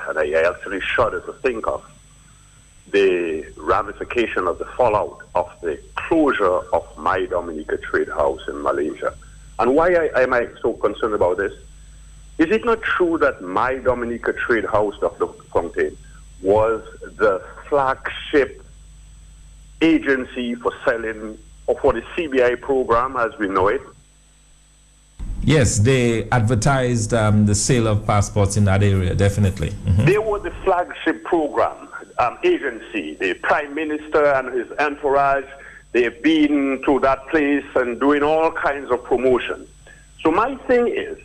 and I actually shudder to think of the ramification of the fallout of the closure of my Dominica Trade House in Malaysia. And why am I so concerned about this? Is it not true that my Dominica Trade House, Dr. Fontaine, was the flagship agency for selling or for the CBI program as we know it? Yes, they advertised the sale of passports in that area, definitely. Mm-hmm. They were the flagship program agency. The Prime Minister and his entourage, they've been to that place and doing all kinds of promotion. So my thing is,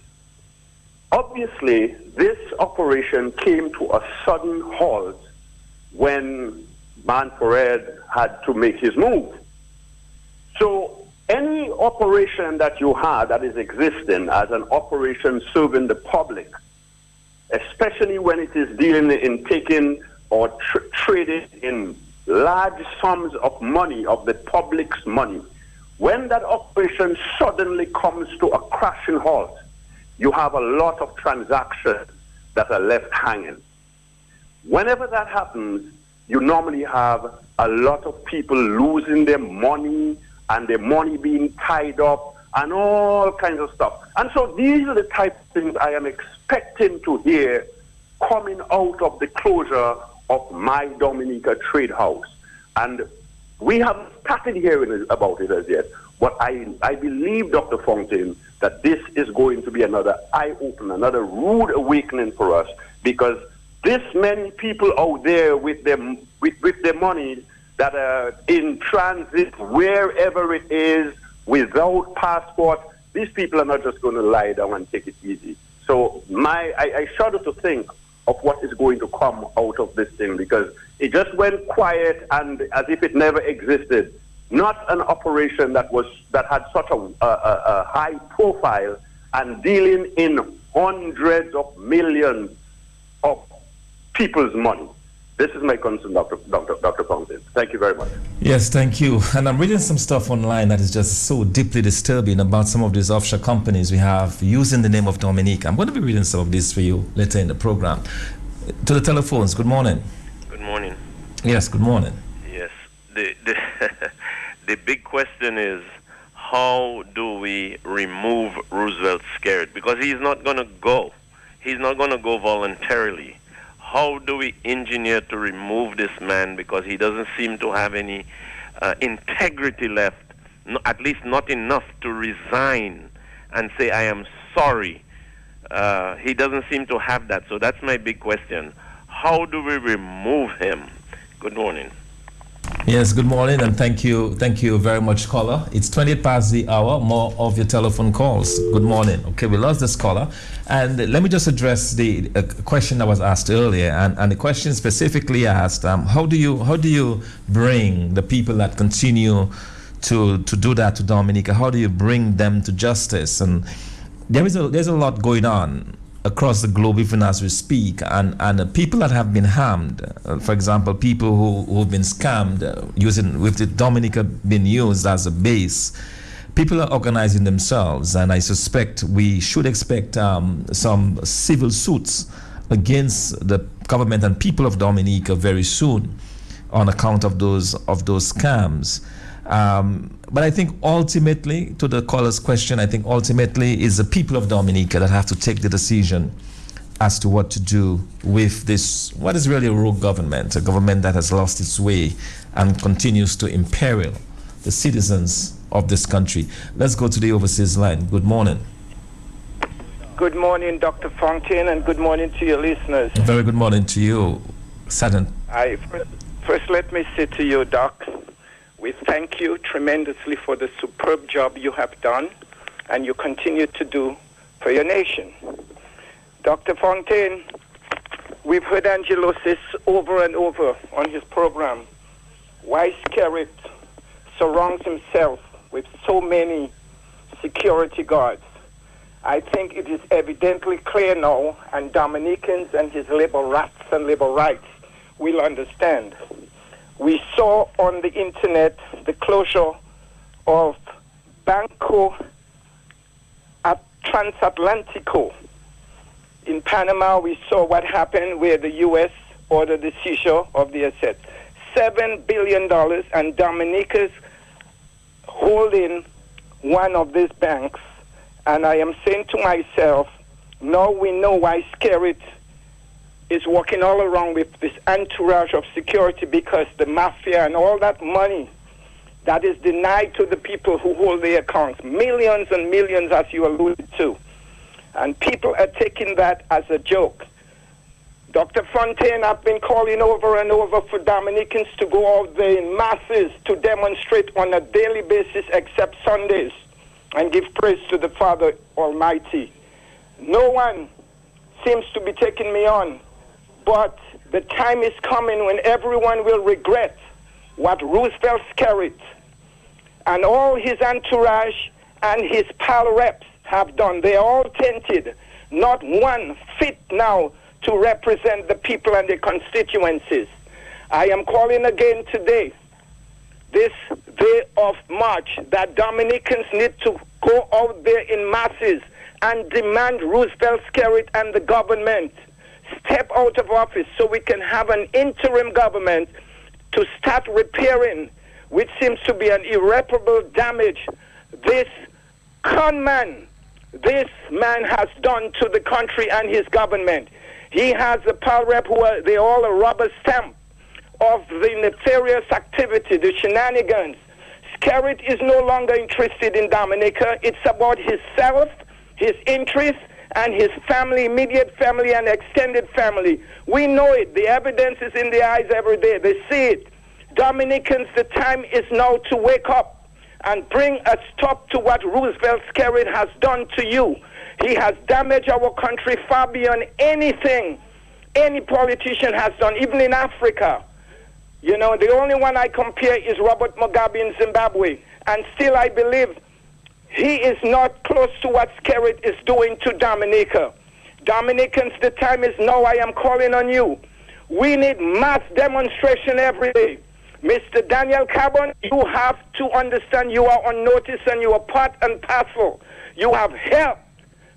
obviously, this operation came to a sudden halt when Manfred had to make his move. So any operation that you have that is existing as an operation serving the public, especially when it is dealing in taking or trading in large sums of money, of the public's money, when that operation suddenly comes to a crashing halt, you have a lot of transactions that are left hanging. Whenever that happens, you normally have a lot of people losing their money and their money being tied up and all kinds of stuff. And so these are the type of things I am expecting to hear coming out of the closure of my Dominica Trade House. And we haven't started hearing about it as yet, but I believe, Dr. Fontaine, that this is going to be another eye-opener, another rude awakening for us, because this many people out there with their money that are in transit wherever it is without passport, these people are not just going to lie down and take it easy. So I shudder to think of what is going to come out of this thing, because it just went quiet and as if it never existed. Not an operation that had such a high profile and dealing in hundreds of millions of people's money. This is my concern, Dr. Fontaine. Thank you very much. Yes, thank you. And I'm reading some stuff online that is just so deeply disturbing about some of these offshore companies we have using the name of Dominica. I'm going to be reading some of this for you later in the program. To the telephones, good morning. Good morning. Yes, good morning. Yes. The big question is, how do we remove Roosevelt Skerrit? Because he's not going to go. He's not going to go voluntarily. How do we engineer to remove this man, because he doesn't seem to have any integrity left, at least not enough to resign and say, I am sorry. He doesn't seem to have that. So that's my big question. How do we remove him? Good morning. Yes, good morning, and thank you very much, caller. It's 20 past the hour. More of your telephone calls. Good morning. Okay, we lost this caller, and let me just address the question that was asked earlier, and the question specifically asked, how do you bring the people that continue to do that to Dominica? How do you bring them to justice? And there's a lot going on across the globe, even as we speak, and people that have been harmed, for example, people who've been scammed with the Dominica being used as a base, people are organizing themselves, and I suspect we should expect some civil suits against the government and people of Dominica very soon on account of those scams. But I think ultimately, to the caller's question, I think ultimately is the people of Dominica that have to take the decision as to what to do with this, what is really a rogue government, a government that has lost its way and continues to imperil the citizens of this country. Let's go to the overseas line. Good morning. Good morning, Dr. Fontaine, and good morning to your listeners. Very good morning to you, Sergeant. First, let me say to you, Doc, we thank you tremendously for the superb job you have done and you continue to do for your nation. Dr. Fontaine, we've heard Angelo say over and over on his program why Skerrit surrounds himself with so many security guards. I think it is evidently clear now, and Dominicans and his labor rats and labor rights will understand. We saw on the internet the closure of Banco Transatlantico In Panama, we saw what happened where the U.S. ordered the seizure of the assets. $7 billion, and Dominica's holding one of these banks. And I am saying to myself, now we know why Skerrit is walking all around with this entourage of security, because the mafia and all that money that is denied to the people who hold the accounts, millions and millions, as you alluded to. And people are taking that as a joke. Dr. Fontaine, I've been calling over and over for Dominicans to go out there in masses to demonstrate on a daily basis except Sundays and give praise to the Father Almighty. No one seems to be taking me on, but the time is coming when everyone will regret what Roosevelt Skerrit and all his entourage and his pal reps have done. They are all tainted. Not one fit now to represent the people and their constituencies. I am calling again today, this day of March, that Dominicans need to go out there in masses and demand Roosevelt Skerrit and the government step out of office so we can have an interim government to start repairing, which seems to be an irreparable damage, this conman, this man has done to the country and his government. He has a power rep who are, they all a rubber stamp of the nefarious activity, the shenanigans. Skerrit is no longer interested in Dominica. It's about himself, his interests, and his family, immediate family and extended family. We know it. The evidence is in their eyes every day. They see it. Dominicans, the time is now to wake up and bring a stop to what Roosevelt Skerrit has done to you. He has damaged our country far beyond anything any politician has done, even in Africa. You know, the only one I compare is Robert Mugabe in Zimbabwe. And still I believe he is not close to what Skerrit is doing to Dominica. Dominicans, the time is now. I am calling on you. We need mass demonstration every day. Mr. Daniel Carbon, you have to understand you are on notice and you are part and parcel. You have helped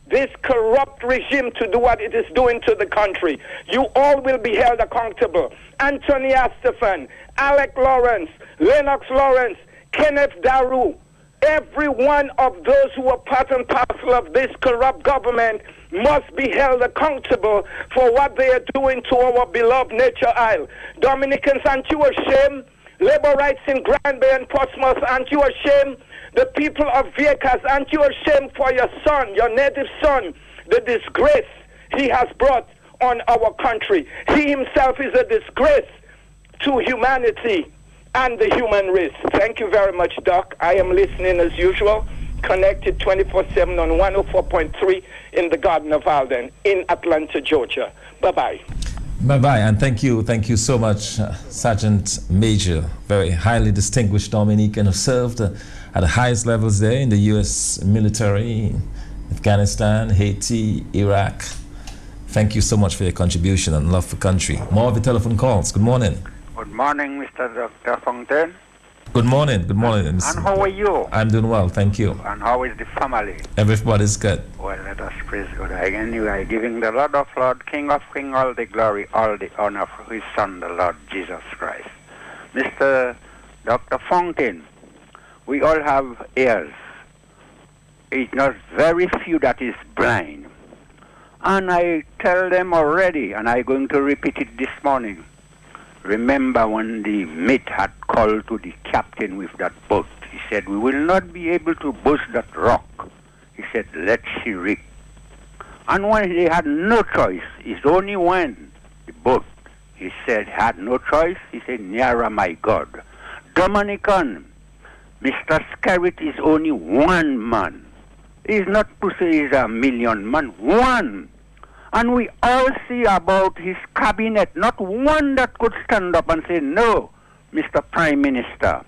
this corrupt regime to do what it is doing to the country. You all will be held accountable. Anthony Astafan, Alec Lawrence, Lennox Lawrence, Kenneth Daru, every one of those who are part and parcel of this corrupt government must be held accountable for what they are doing to our beloved Nature Isle. Dominicans, aren't you ashamed? Labor rights in Grand Bay and Portsmouth, aren't you ashamed? The people of Vieques, aren't you ashamed for your son, your native son, the disgrace he has brought on our country? He himself is a disgrace to humanity and the human race. Thank you very much, Doc. I am listening as usual, connected 24/7 on 104.3 in the Garden of Alden in Atlanta, Georgia. Bye-bye. Bye-bye, and thank you so much, Sergeant Major, very highly distinguished Dominican who served at the highest levels there in the U.S. military, Afghanistan, Haiti, Iraq. Thank you so much for your contribution and love for country. More of your telephone calls. Good morning. Good morning, Mr. Dr. Fontaine. Good morning. Good morning. And how are you? I'm doing well, thank you. And how is the family? Everybody's good. Well, let us praise God. Anyway, giving the Lord of Lords, King of Kings, all the glory, all the honor for his Son, the Lord Jesus Christ. Mr. Dr. Fontaine, we all have ears. It's not very few that is blind. And I tell them already, and I'm going to repeat it this morning. Remember when the mate had called to the captain with that boat, he said, we will not be able to boost that rock. He said, let she rip. And when they had no choice, it's only when the boat, he said, had no choice, he said, nearer my God. Dominican, Mr. Skerrit is only one man. He's not to say he's a million man, one. And we all see about his cabinet, not one that could stand up and say, no, Mr. Prime Minister,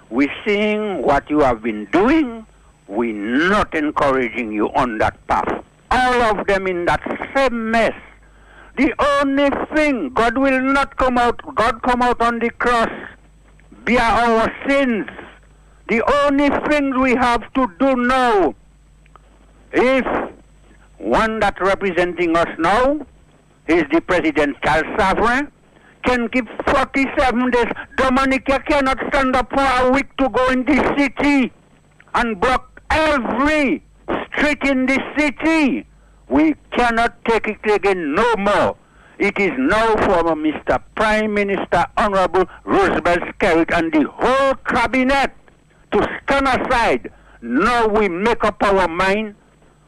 we're seeing what you have been doing. We're not encouraging you on that path. All of them in that same mess. The only thing, God will not come out, God come out on the cross, bear our sins. The only thing we have to do now, if one that representing us now is the presidential sovereign, can give 47 days. Dominica cannot stand up for a week to go in the city and block every street in the city. We cannot take it again no more. It is now for Mr. Prime Minister Honorable Roosevelt Skerrit and the whole cabinet to stand aside. Now we make up our mind.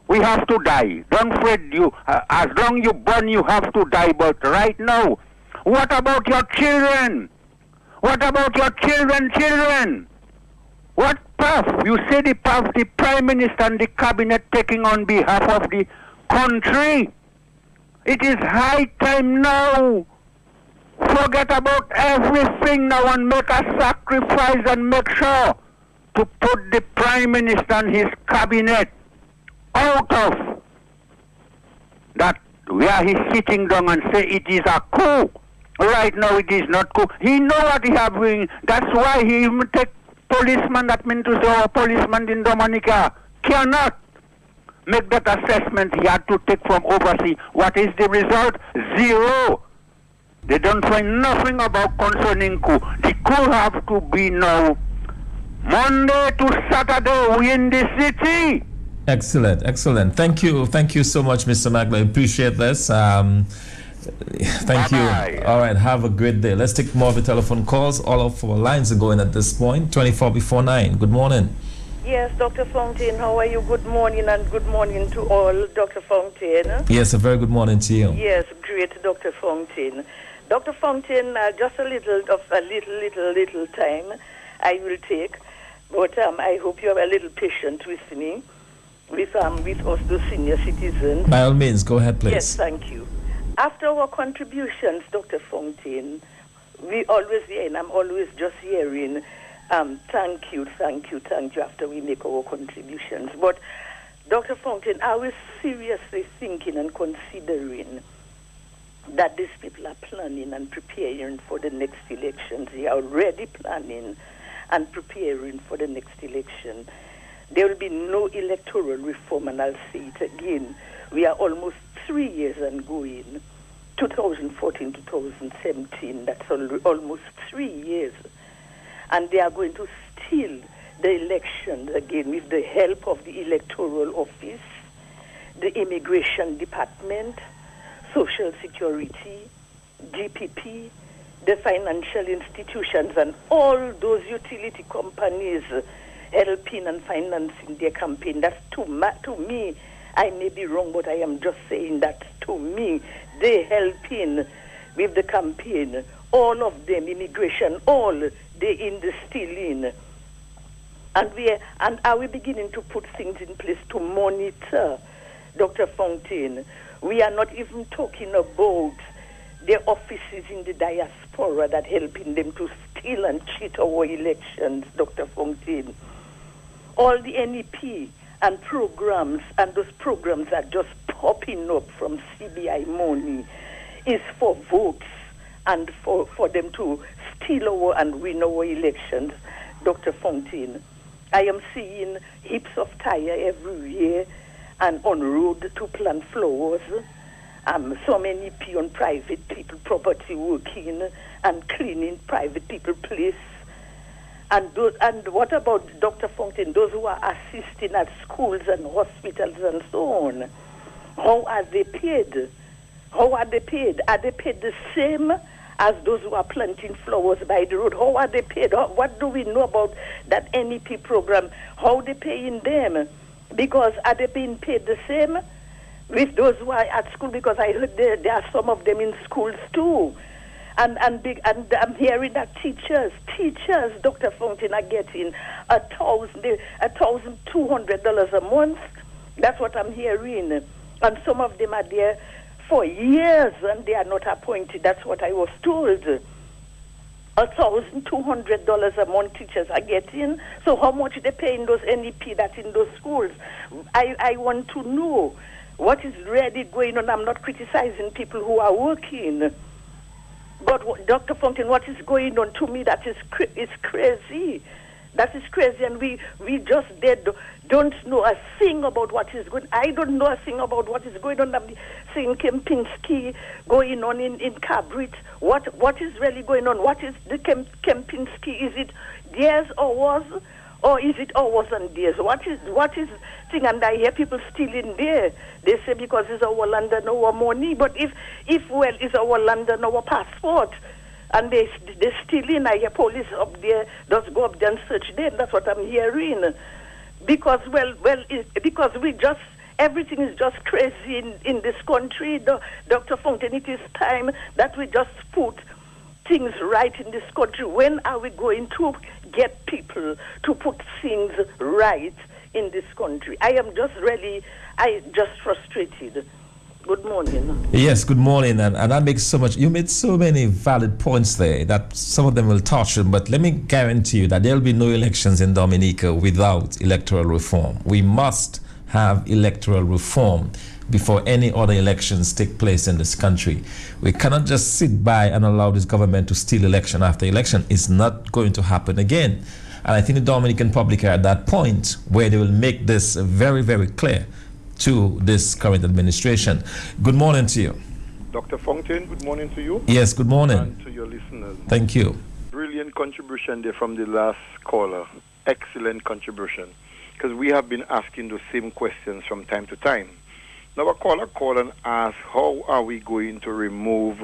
We have to die. Don't fret, you. As long you born, you have to die. But right now, what about your children? What about your children? What path? You say the path the Prime Minister and the cabinet taking on behalf of the country. It is high time now. Forget about everything now and make a sacrifice and make sure to put the Prime Minister and his cabinet out of that where he's sitting down and say it is a coup. Right now it is not coup. He know what he have doing. That's why he even take policeman, that means to say our policeman in Dominica cannot make that assessment. He had to take from overseas. What is the result? Zero. They don't find nothing about concerning coup. The coup have to be now Monday to Saturday, we in the city. Excellent. Thank you so much, Mr. Magler. Appreciate this. Thank Bye-bye. you. All right, have a great day. Let's take more of the telephone calls. All of our lines are going at this point. 24 before 9. Good morning. Yes, Dr. Fontaine, how are you? Good morning, and good morning to all, Dr. Fontaine. Yes, a very good morning to you. Yes, great, Dr. Fontaine. Dr. Fontaine, just a little time I will take, but I hope you are a little patient with me, with us, the senior citizens. By all means, go ahead, please. Yes, thank you. After our contributions, Dr. Fontaine, we always hear, and I'm always just hearing, thank you, after we make our contributions. But, Dr. Fontaine, are we seriously thinking and considering that these people are planning and preparing for the next elections? They are already planning and preparing for the next election. There will be no electoral reform, and I'll say it again. We are almost 3 years and going. 2014, 2017, that's almost 3 years. And they are going to steal the elections again with the help of the electoral office, the immigration department, social security, GPP, the financial institutions, and all those utility companies helping and financing their campaign. That's to me, I may be wrong, but I am just saying that to me, they helping with the campaign. All of them, immigration, all they in the stealing. And are we beginning to put things in place to monitor, Dr. Fontaine? We are not even talking about their offices in the diaspora that helping them to steal and cheat our elections, Dr. Fontaine. All the NEP and programs, and those programs are just popping up from CBI money, is for votes and for them to steal our and win our elections, Dr. Fontaine. I am seeing heaps of tire every year and on road to plant flowers. So many people on private people property working and cleaning private people place. And what about, Dr. Fontaine, those who are assisting at schools and hospitals and so on? How are they paid? Are they paid the same as those who are planting flowers by the road? How are they paid? What do we know about that NEP program? How are they paying them? Because are they being paid the same with those who are at school? Because I heard there are some of them in schools too. And I'm hearing that teachers, Dr. Fontaine, are getting $1,200 a month. That's what I'm hearing. And some of them are there for years and they are not appointed. That's what I was told. $1,200 a month teachers are getting. So how much they pay in those NEP that's in those schools? I want to know what is really going on. I'm not criticizing people who are working. But Dr. Fontaine, what is going on to me that is crazy? That is crazy, and we just don't know a thing about what is going. I don't know a thing about what is going on. I'm seeing Kempinski going on in Cabrit. What is really going on? What is the Kempinski? Is it theirs or was, or is it ours and theirs? What is thing? And I hear people stealing there. They say because it's our land and our money. But if it's our land and our passport. And they still in. I hear police up there, just go up there and search them. That's what I'm hearing. Because, because everything is just crazy in this country. Dr. Fountain, it is time that we just put things right in this country. When are we going to get people to put things right in this country? I am just frustrated. Good morning. Yes, good morning. And that makes so much. You made so many valid points there that some of them will touch them. But let me guarantee you that there will be no elections in Dominica without electoral reform. We must have electoral reform before any other elections take place in this country. We cannot just sit by and allow this government to steal election after election. It's not going to happen again. And I think the Dominican public are at that point where they will make this very, very clear to this current administration. Good morning to you. Dr. Fountain, good morning to you. Yes, good morning. And to your listeners. Thank you. Brilliant contribution there from the last caller. Excellent contribution. Because we have been asking the same questions from time to time. Now a caller called and asked, how are we going to remove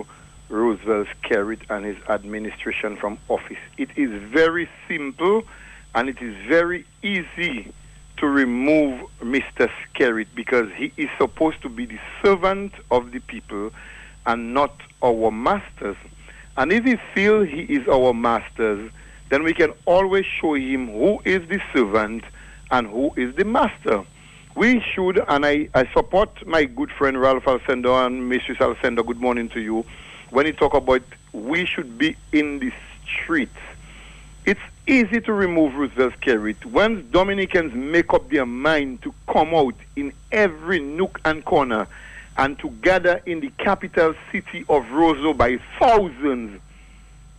Roosevelt Skerrit and his administration from office? It is very simple and it is very easy to remove Mr. Skerrit because he is supposed to be the servant of the people and not our masters. And if we feel he is our masters, then we can always show him who is the servant and who is the master. We should, and I support my good friend Ralph Alcendo and Mrs. Alcendo, good morning to you, when he talk about we should be in the streets. It's easy to remove Roosevelt Skerrit. Once Dominicans make up their mind to come out in every nook and corner and to gather in the capital city of Roseau by thousands,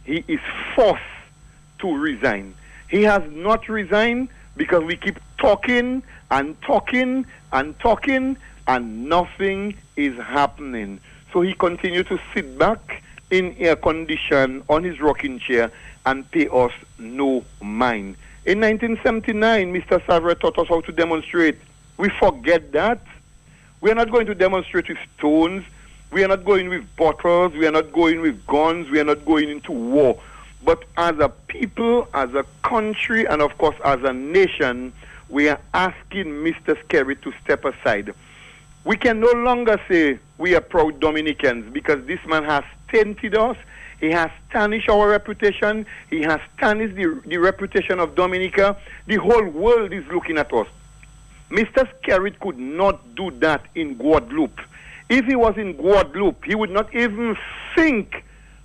he is forced to resign. He has not resigned because we keep talking and talking and talking and nothing is happening. So he continued to sit back in air condition on his rocking chair and pay us no mind. In 1979, Mr. Savre taught us how to demonstrate. We forget that. We are not going to demonstrate with stones. We are not going with bottles. We are not going with guns. We are not going into war. But as a people, as a country, and of course as a nation, we are asking Mr. Skerrit to step aside. We can no longer say we are proud Dominicans because this man has tainted us. He has tarnished our reputation. He has tarnished the reputation of Dominica. The whole world is looking at us. Mr. Skerrit could not do that in Guadeloupe. If he was in Guadeloupe, he would not even think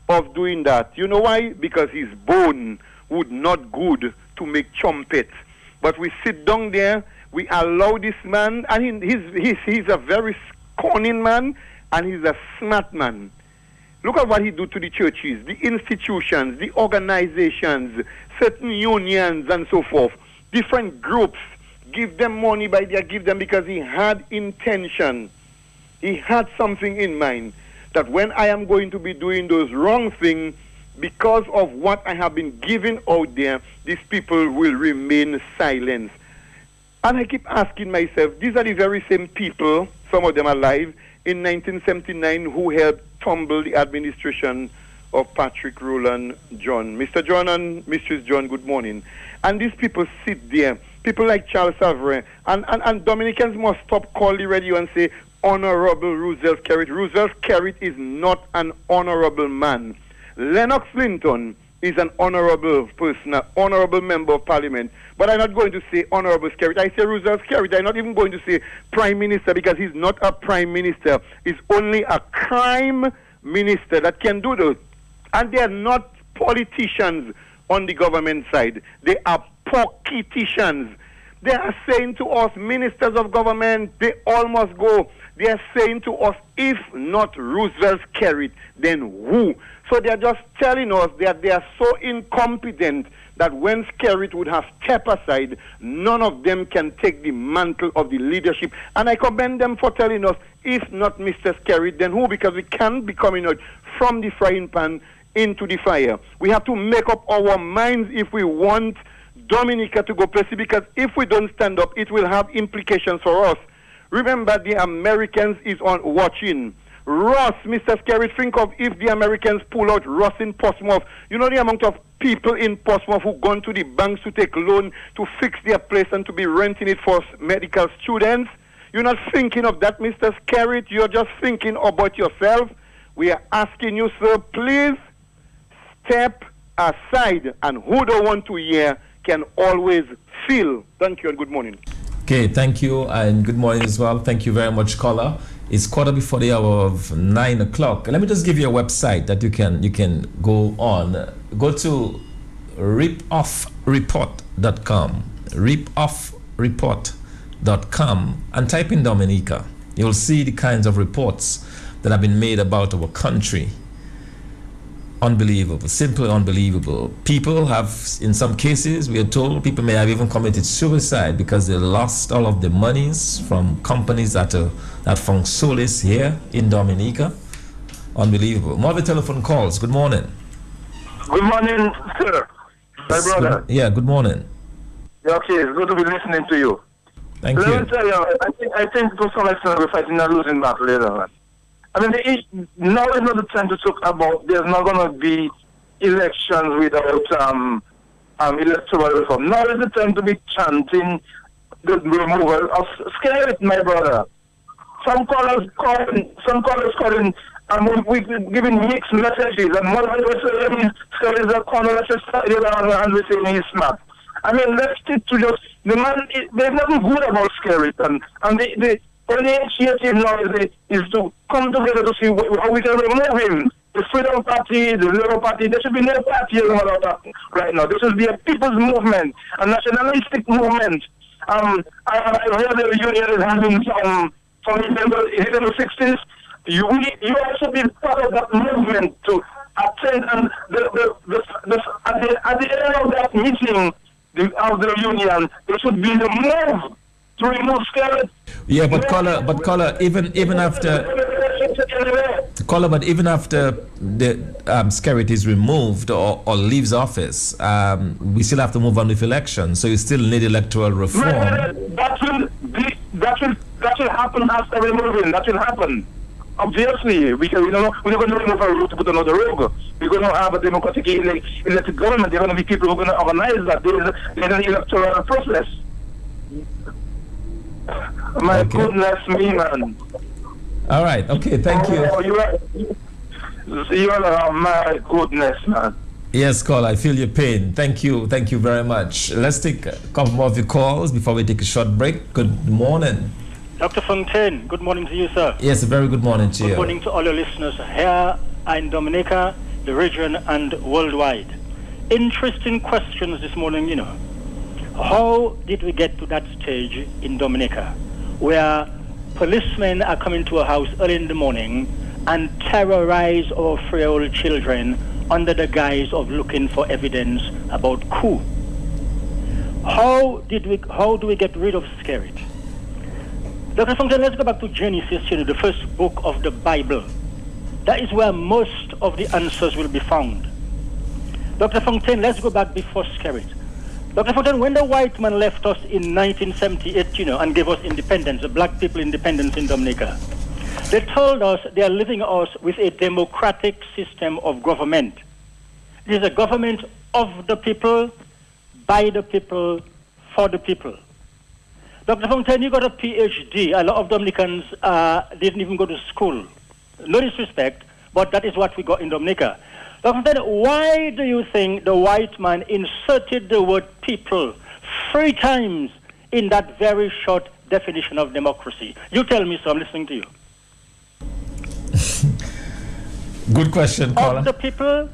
of doing that. You know why? Because his bone would not good to make trumpets. But we sit down there, we allow this man, and he's a very cunning man, and he's a smart man. Look at what he do to the churches, the institutions, the organizations, certain unions and so forth. Different groups give them money give them because he had intention. He had something in mind that when I am going to be doing those wrong things, because of what I have been giving out there, these people will remain silent. And I keep asking myself, these are the very same people, some of them alive, in 1979 who helped tumble the administration of Patrick Rowland John. Mr. John and Mrs. John, good morning. And these people sit there, people like Charles Savre, and Dominicans must stop calling the radio and say, Honorable Roosevelt Skerrit. Roosevelt Skerrit is not an honorable man. Lennox Linton is an honorable person, an honorable member of parliament. But I'm not going to say Honorable Skerrit. I say Roosevelt Skerrit. I'm not even going to say Prime Minister because he's not a Prime Minister. He's only a crime minister that can do those. And they are not politicians on the government side. They are politicians. They are saying to us, ministers of government, they all must go. They are saying to us, if not Roosevelt Skerrit, then who? So they are just telling us that they are so incompetent that when Skerrit would have stepped aside, none of them can take the mantle of the leadership. And I commend them for telling us, if not Mr. Skerrit, then who? Because we can't be coming out from the frying pan into the fire. We have to make up our minds if we want Dominica to go places, because if we don't stand up, it will have implications for us. Remember, the Americans is on watching. Ross, Mr. Skerrit, think of if the Americans pull out Ross in Portsmouth. You know the amount of people in Portsmouth who gone to the banks to take loan to fix their place and to be renting it for medical students? You're not thinking of that, Mr. Skerrit. You're just thinking about yourself. We are asking you, sir, please step aside. And who don't want to hear can always feel. Thank you and good morning. Okay, thank you and good morning as well. Thank you very much, caller. It's quarter before the hour of 9 o'clock. Let me just give you a website that you can go on. Go to ripoffreport.com, ripoffreport.com, and type in Dominica. You'll see the kinds of reports that have been made about our country. Unbelievable, simply unbelievable. People have, in some cases, we are told, people may have even committed suicide because they lost all of the monies from companies that found solace here in Dominica. Unbelievable. More of the telephone calls. Good morning. Good morning, sir. My brother. Yeah, good morning. Yeah, okay, it's good to be listening to you. Thank you. Let me tell you, I think to some extent we're fighting a losing battle later on. I mean, now is not the time to talk about there's not going to be elections without electoral reform. Now is the time to be chanting the removal of Skerrit, my brother. Some callers calling, we're giving mixed messages, and one of them saying Skerrit is a corner, and we're saying he's smart. I mean, let's stick to just, the man, there's nothing good about Skerrit, and the only initiative now is to come together to see how we can remove him. The Freedom Party, the Labour Party, there should be no party right now. There should be a people's movement, a nationalistic movement. I heard the union is having some members in the 60s. You also be part of that movement to attend, and at the end of that meeting of the union, there should be the move to remove Skerrit. Yeah, but caller, even after the Skerrit is removed or leaves office, we still have to move on with elections. So you still need electoral reform. That will happen after removing. That will happen. Obviously, we're not going to remove a road to put another road. We're going to have a democratic elected government. There are going to be people who are going to organize that. There's an electoral process. My goodness me, man. All right. Okay. Thank you. You are my goodness, man. Yes, caller. I feel your pain. Thank you. Thank you very much. Let's take a couple more of your calls before we take a short break. Good morning. Dr. Fontaine, good morning to you, sir. Yes, a very good morning to you. Good morning to all your listeners here in Dominica, the region, and worldwide. Interesting questions this morning, How did we get to that stage in Dominica where policemen are coming to a house early in the morning and terrorize our frail children under the guise of looking for evidence about coup? How do we get rid of Skerrit? Dr. Fontaine, let's go back to Genesis, the first book of the Bible. That is where most of the answers will be found. Dr. Fontaine, let's go back before Skerrit. Dr. Fontaine, when the white man left us in 1978, and gave us independence, the black people independence in Dominica, they told us they are leaving us with a democratic system of government. It is a government of the people, by the people, for the people. Dr. Fontaine, you got a PhD. A lot of Dominicans didn't even go to school. No disrespect, but that is what we got in Dominica. Dr. Fontaine, why do you think the white man inserted the word people 3 times in that very short definition of democracy? You tell me so, I'm listening to you. Good question, caller. Of the people,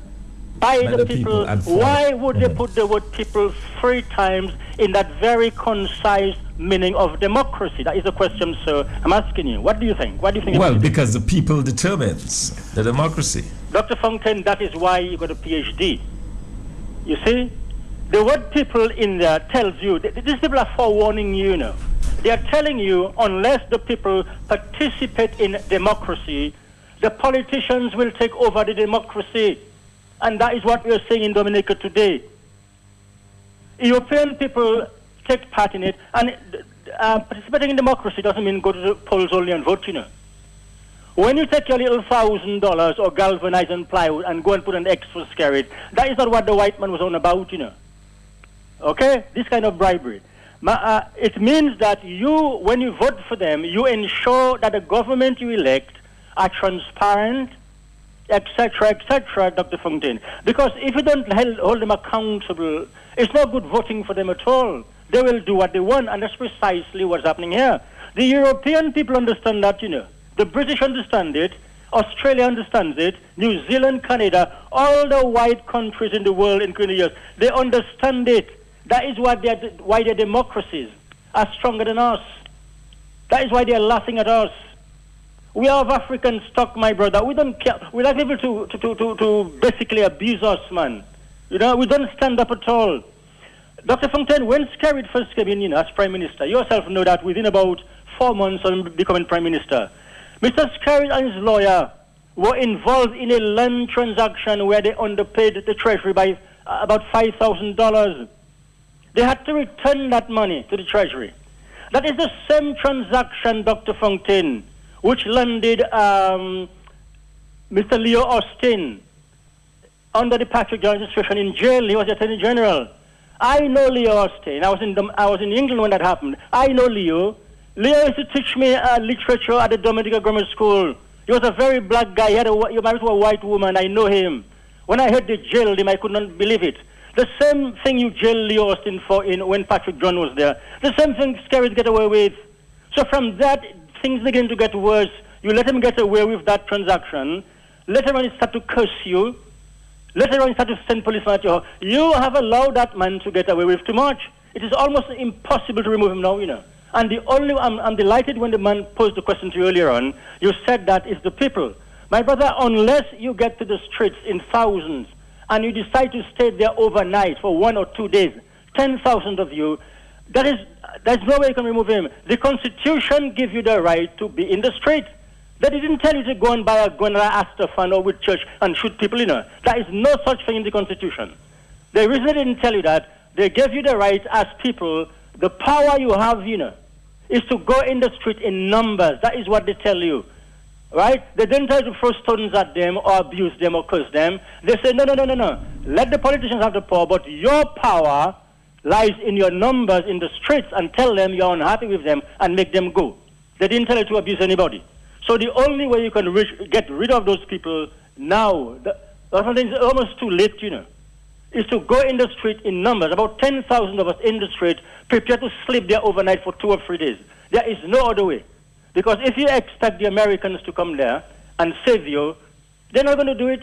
by the people. Why would they put the word people 3 times in that very concise meaning of democracy? That is the question, sir. I'm asking you. What do you think? What do you think? Well, because the people determines the democracy. Dr. Fontaine, that is why you got a PhD. You see? The word people in there tells you, these people are forewarning you, They are telling you, unless the people participate in democracy, the politicians will take over the democracy. And that is what we are saying in Dominica today. European people take part in it, and participating in democracy doesn't mean go to the polls only and vote, When you take your little $1,000 or galvanized plywood and go and put an X for scare it, that is not what the white man was on about, Okay? This kind of bribery. It means that you, when you vote for them, you ensure that the government you elect are transparent, etc., Dr. Fontaine. Because if you don't hold them accountable, it's no good voting for them at all. They will do what they want, and that's precisely what's happening here. The European people understand that, The British understand it. Australia understands it. New Zealand, Canada, all the white countries in the world, including the US, they understand it. That is why their democracies are stronger than us. That is why they are laughing at us. We are of African stock, my brother. We don't care. We like people to basically abuse us, man. We don't stand up at all. Dr. Fontaine, when Skerrit first came in, as Prime Minister, you yourself know that within about 4 months of becoming Prime Minister, Mr. Skerrit and his lawyer were involved in a land transaction where they underpaid the Treasury by about $5,000. They had to return that money to the Treasury. That is the same transaction, Dr. Fontaine, which landed Mr. Leo Austin under the Patrick Jones administration in jail. He was the Attorney General. I know Leo Austin. I was in England when that happened. I know Leo. Leo used to teach me literature at the Dominica Grammar School. He was a very black guy. He married to a white woman. I know him. When I heard they jailed him, I could not believe it. The same thing you jailed Leo Austin for when Patrick John was there. The same thing Skerrit get away with. So from that, things begin to get worse. You let him get away with that transaction. Later on, he start to curse you. Later on, he start to send policemen at you. You have allowed that man to get away with too much. It is almost impossible to remove him now, And I'm delighted when the man posed the question to you earlier on. You said that it's the people. My brother, unless you get to the streets in thousands and you decide to stay there overnight for 1 or 2 days, 10,000 of you, there's no way you can remove him. The Constitution gives you the right to be in the street. They didn't tell you to go and buy a gun or Astafan or with church and shoot people, There is no such thing in the Constitution. The reason they didn't tell you that, they gave you the right as people, the power you have, is to go in the street in numbers. That is what they tell you. Right? They didn't try to throw stones at them or abuse them or curse them. They say, no. Let the politicians have the power, but your power lies in your numbers in the streets, and tell them you're unhappy with them and make them go. They didn't tell you to abuse anybody. So the only way you can get rid of those people now, it's almost too late, is to go in the street in numbers. About 10,000 of us in the street, prepare to sleep there overnight for 2 or 3 days. There is no other way. Because if you expect the Americans to come there and save you, they're not going to do it,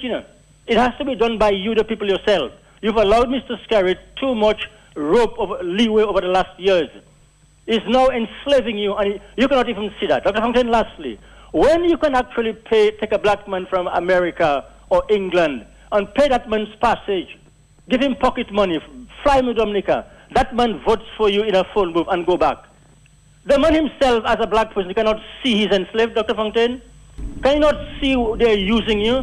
It has to be done by you, the people yourself. You've allowed Mr. Skerrit too much leeway over the last years. He's now enslaving you, and you cannot even see that. Dr. Fontaine, lastly, when you can actually take a black man from America or England and pay that man's passage, give him pocket money, fly him to Dominica, that man votes for you in a phone booth and go back. The man himself, as a black person, cannot see he's enslaved, Dr. Fontaine. Can you not see they're using you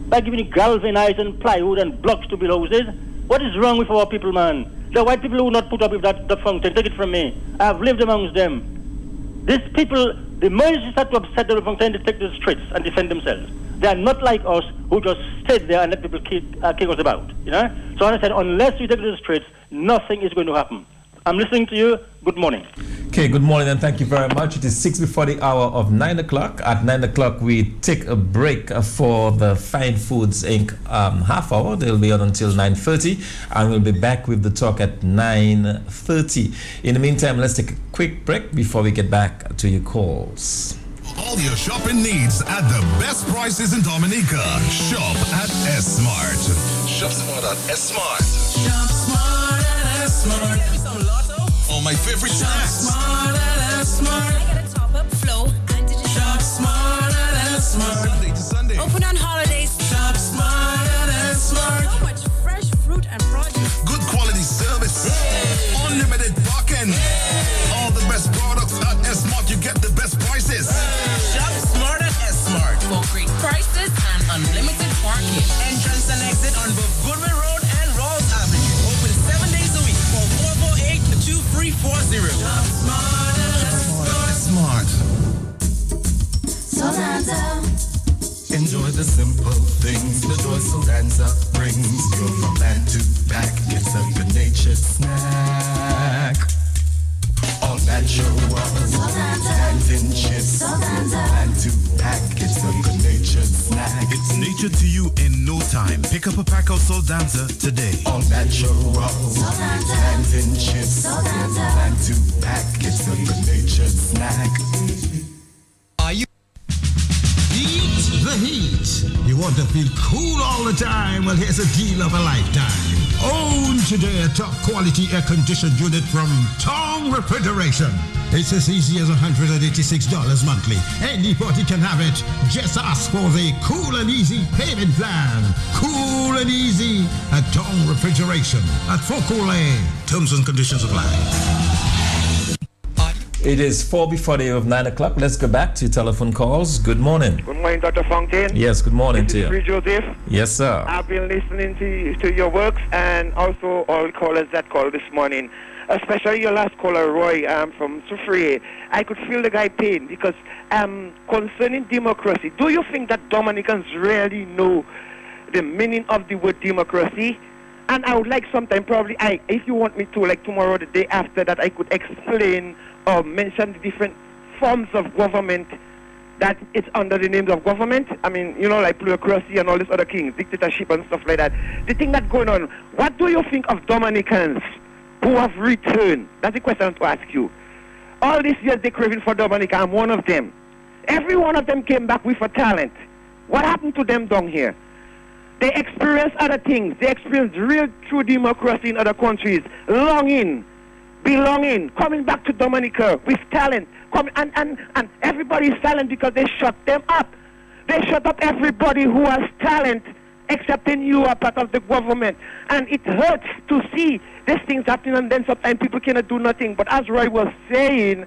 by giving you galvanized and plywood and blocks to build houses? What is wrong with our people, man? The white people who will not put up with that, Dr. Fontaine, take it from me. I have lived amongst them. These people, the moment you start to upset Dr. Fontaine, they take to the streets and defend themselves. They are not like us who just stayed there and let people kick us about. So I said, unless we take to the streets, nothing is going to happen. I'm listening to you. Good morning. Okay, good morning and thank you very much. It is 6 before the hour of 9 o'clock. At 9 o'clock, we take a break for the Fine Foods Inc. Half hour. They'll be on until 9:30, and we'll be back with the talk at 9:30. In the meantime, let's take a quick break before we get back to your calls. All your shopping needs at the best prices in Dominica. Shop at S-Mart. Shop smart at S-Smart. Shop smart at S-Smart. Get me some lotto. Oh, my favorite snacks. Shop smart at S-Smart. I get a top-up flow and digital. Shop smart at S-Smart. Sunday to Sunday. Open on holidays. Shop smart at S-Smart. So much fresh fruit and produce. Good quality service. Hey. Unlimited parking. Hey. All the best products at S-Smart. You get the best prices. Hey. Shop smart at S-Smart. For great prices and unlimited parking. Entrance and exit on both Goodwin Road and Rawls Avenue. Open 7 days a week for 448-2340. Shop smart at Smart. Solanza. Enjoy the simple things the joy Solanza brings. You're from land to back. It's a good-natured snack. All natural. Stands in chips. Land to pack. It's a good-natured snack. It's nature to you in no time. Pick up a pack of Solanza today. All natural. Stands in chips. Land to pack. It's a good-natured snack. Are you? Beat the heat. You want to feel cool all the time? Well, here's a deal of a lifetime. Own today a top quality air conditioned unit from Tong Refrigeration. It's as easy as $186 monthly. Anybody can have it. Just ask for the Cool and Easy payment plan. Cool and Easy at Tong Refrigeration at Fokule. Terms and conditions apply. It is 4 before the hour of 9 o'clock. Let's go back to telephone calls. Good morning. Good morning, Dr. Fontaine. Yes, good morning this to you. Free Joseph. Yes, sir. I've been listening to your works and also all callers that called this morning, especially your last caller, Roy, from Soufriere. I could feel the guy pain because concerning democracy, do you think that Dominicans really know the meaning of the word democracy? And I would like sometime, probably, if you want me to, like tomorrow, the day after, that I could explain or mention the different forms of government that it's under the names of government. I mean, you know, like plutocracy and all these other things, dictatorship and stuff like that. The thing that's going on, what do you think of Dominicans who have returned? That's the question I want to ask you. All these years they're craving for Dominica, I'm one of them. Every one of them came back with a talent. What happened to them down here? They experienced other things. They experienced real true democracy in other countries, longing, belonging, coming back to Dominica with talent. And everybody is silent because they shut them up. They shut up everybody who has talent, excepting you are part of the government. And it hurts to see these things happening, and then sometimes people cannot do nothing. But as Roy was saying,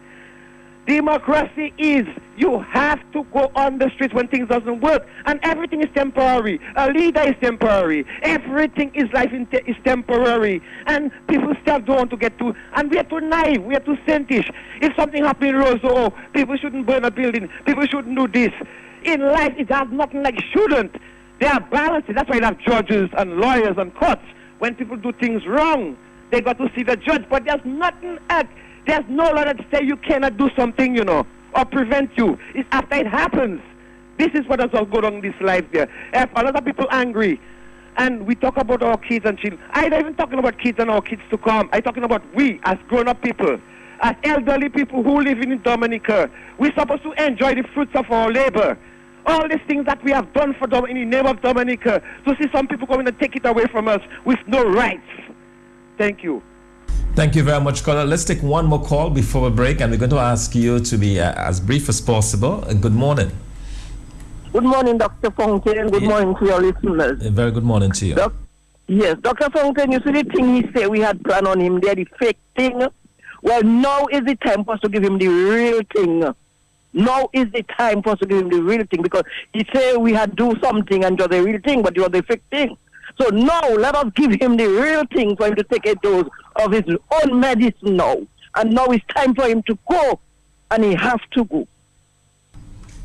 democracy is you have to go on the streets when things doesn't work, and everything is temporary. A leader is temporary. Everything is life is temporary, and people still don't want to get to. And we are too naive. We are too saintish. If something happens in Roseau, people shouldn't burn a building. People shouldn't do this. In life, it has nothing like shouldn't. They are balanced. That's why you have judges and lawyers and courts. When people do things wrong, they got to see the judge. But there's nothing. There's no law that say you cannot do something, you know, or prevent you. It's after it happens. This is what has all going on in this life there. If a lot of people angry, and we talk about our kids and children. I'm not even talking about kids and our kids to come. I'm talking about we as grown-up people, as elderly people who live in Dominica. We're supposed to enjoy the fruits of our labor. All these things that we have done for them in the name of Dominica, to see some people coming and take it away from us with no rights. Thank you. Thank you very much, caller. Let's take one more call before a break, and we're going to ask you to be as brief as possible. Good morning. Good morning, Dr. Fontaine. Good morning to your listeners. A very good morning to you. Yes, Dr. Fontaine, you see the thing he said we had planned on him there, the fake thing? Well, now is the time for us to give him the real thing. Now is the time for us to give him the real thing, because he said we had do something and just the real thing, but it was the fake thing. So now let us give him the real thing for him to take a dose of his own medicine now. And now it's time for him to go, and he has to go.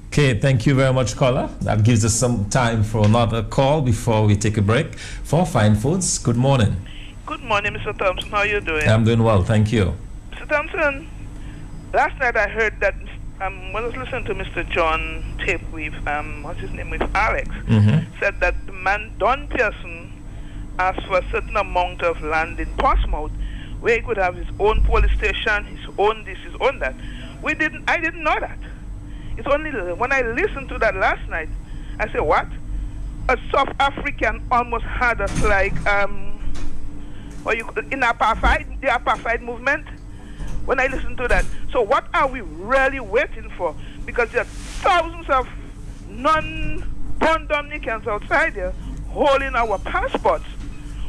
Okay, thank you very much, caller. That gives us some time for another call before we take a break. For Fine Foods, good morning. Good morning, Mr. Thompson. How are you doing? I'm doing well, thank you. Mr. Thompson, last night I heard that when I was listening to Mr. John tape with, what's his name, with Alex, said that the man, Don Pearson, asked for a certain amount of land in Portsmouth where he could have his own police station, his own this, his own that. I didn't know that. It's only when I listened to that last night, I said, what? a South African almost had us like in apartheid, the apartheid movement. When I listen to that, so what are we really waiting for? Because there are thousands of non-born Dominicans outside here holding our passports.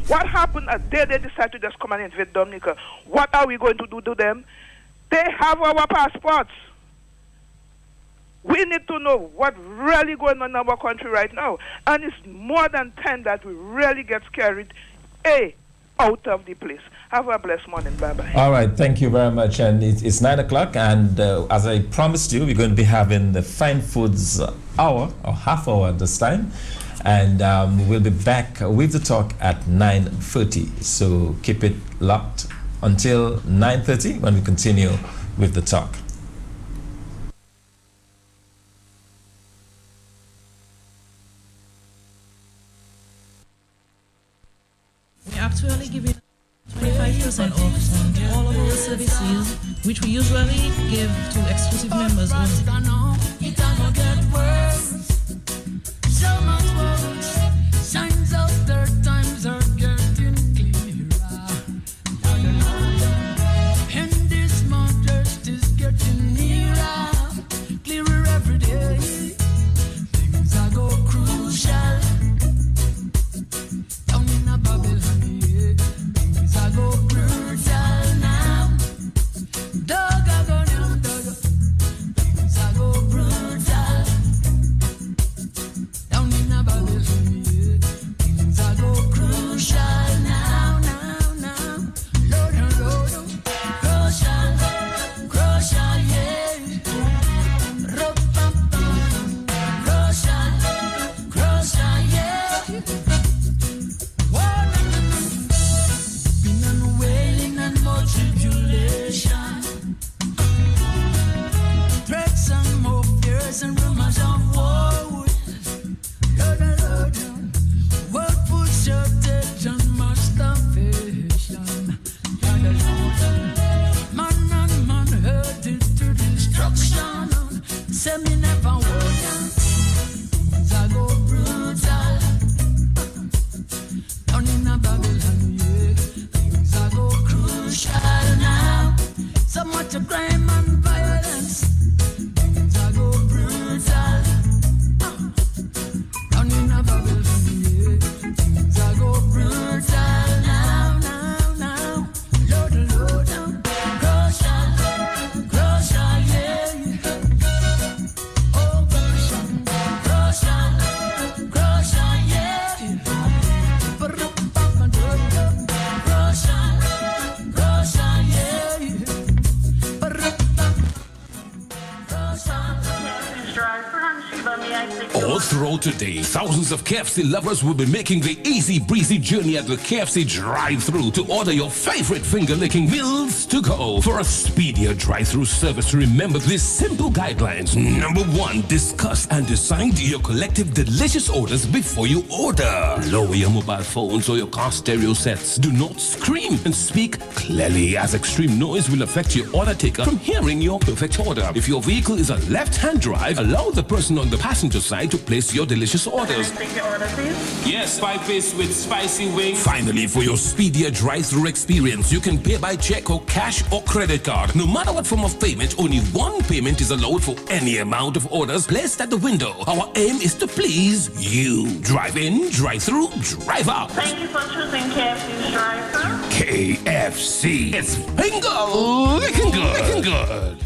What happened a day they decide to just come and invade Dominica? What are we going to do to them? They have our passports. We need to know what's really going on in our country right now. And it's more than 10 that we really get carried out of the place. Have a blessed morning. Bye-bye. All right. Thank you very much. And it's 9 o'clock. And as I promised you, we're going to be having the Fine Foods hour or half hour this time. And we'll be back with the talk at 9:30. So keep it locked until 9:30 when we continue with the talk. We actually giving 25% off on all of our services, which we usually give to exclusive members only. So much worse. Signs of third times are getting clearer. And this modest is getting nearer, clearer every day. Things are go crucial. Down in a Babylon, yeah. Things are go brutal now. Dog are go down, dog. Things are go brutal. And rumors of war, world food shortage and mass starvation. Man and man herded to destruction. Say me never warn. Things are go brutal. Down in a Babylon, yeah. Things are go crucial now. So much crime and violence. All throughout today, thousands of KFC lovers will be making the easy breezy journey at the KFC drive-thru to order your favorite finger-licking meals to go. For a speedier drive-thru service, remember these simple guidelines. Number 1, discuss and decide your collective delicious orders before you order. Lower your mobile phones or your car stereo sets. Do not scream and speak clearly, as extreme noise will affect your order taker from hearing your perfect order. If your vehicle is a left-hand drive, allow the person on the passenger side to place your delicious orders. Can I take your order, please? Yes, 5-piece with spicy wings. Finally, for your speedier drive-thru experience, you can pay by check or cash or credit card. No matter what form of payment, only one payment is allowed for any amount of orders placed at the window. Our aim is to please you. Drive in, drive through, drive out. Thank you for choosing KFC's drive-thru. KFC. It's finger-licking good. Licking good.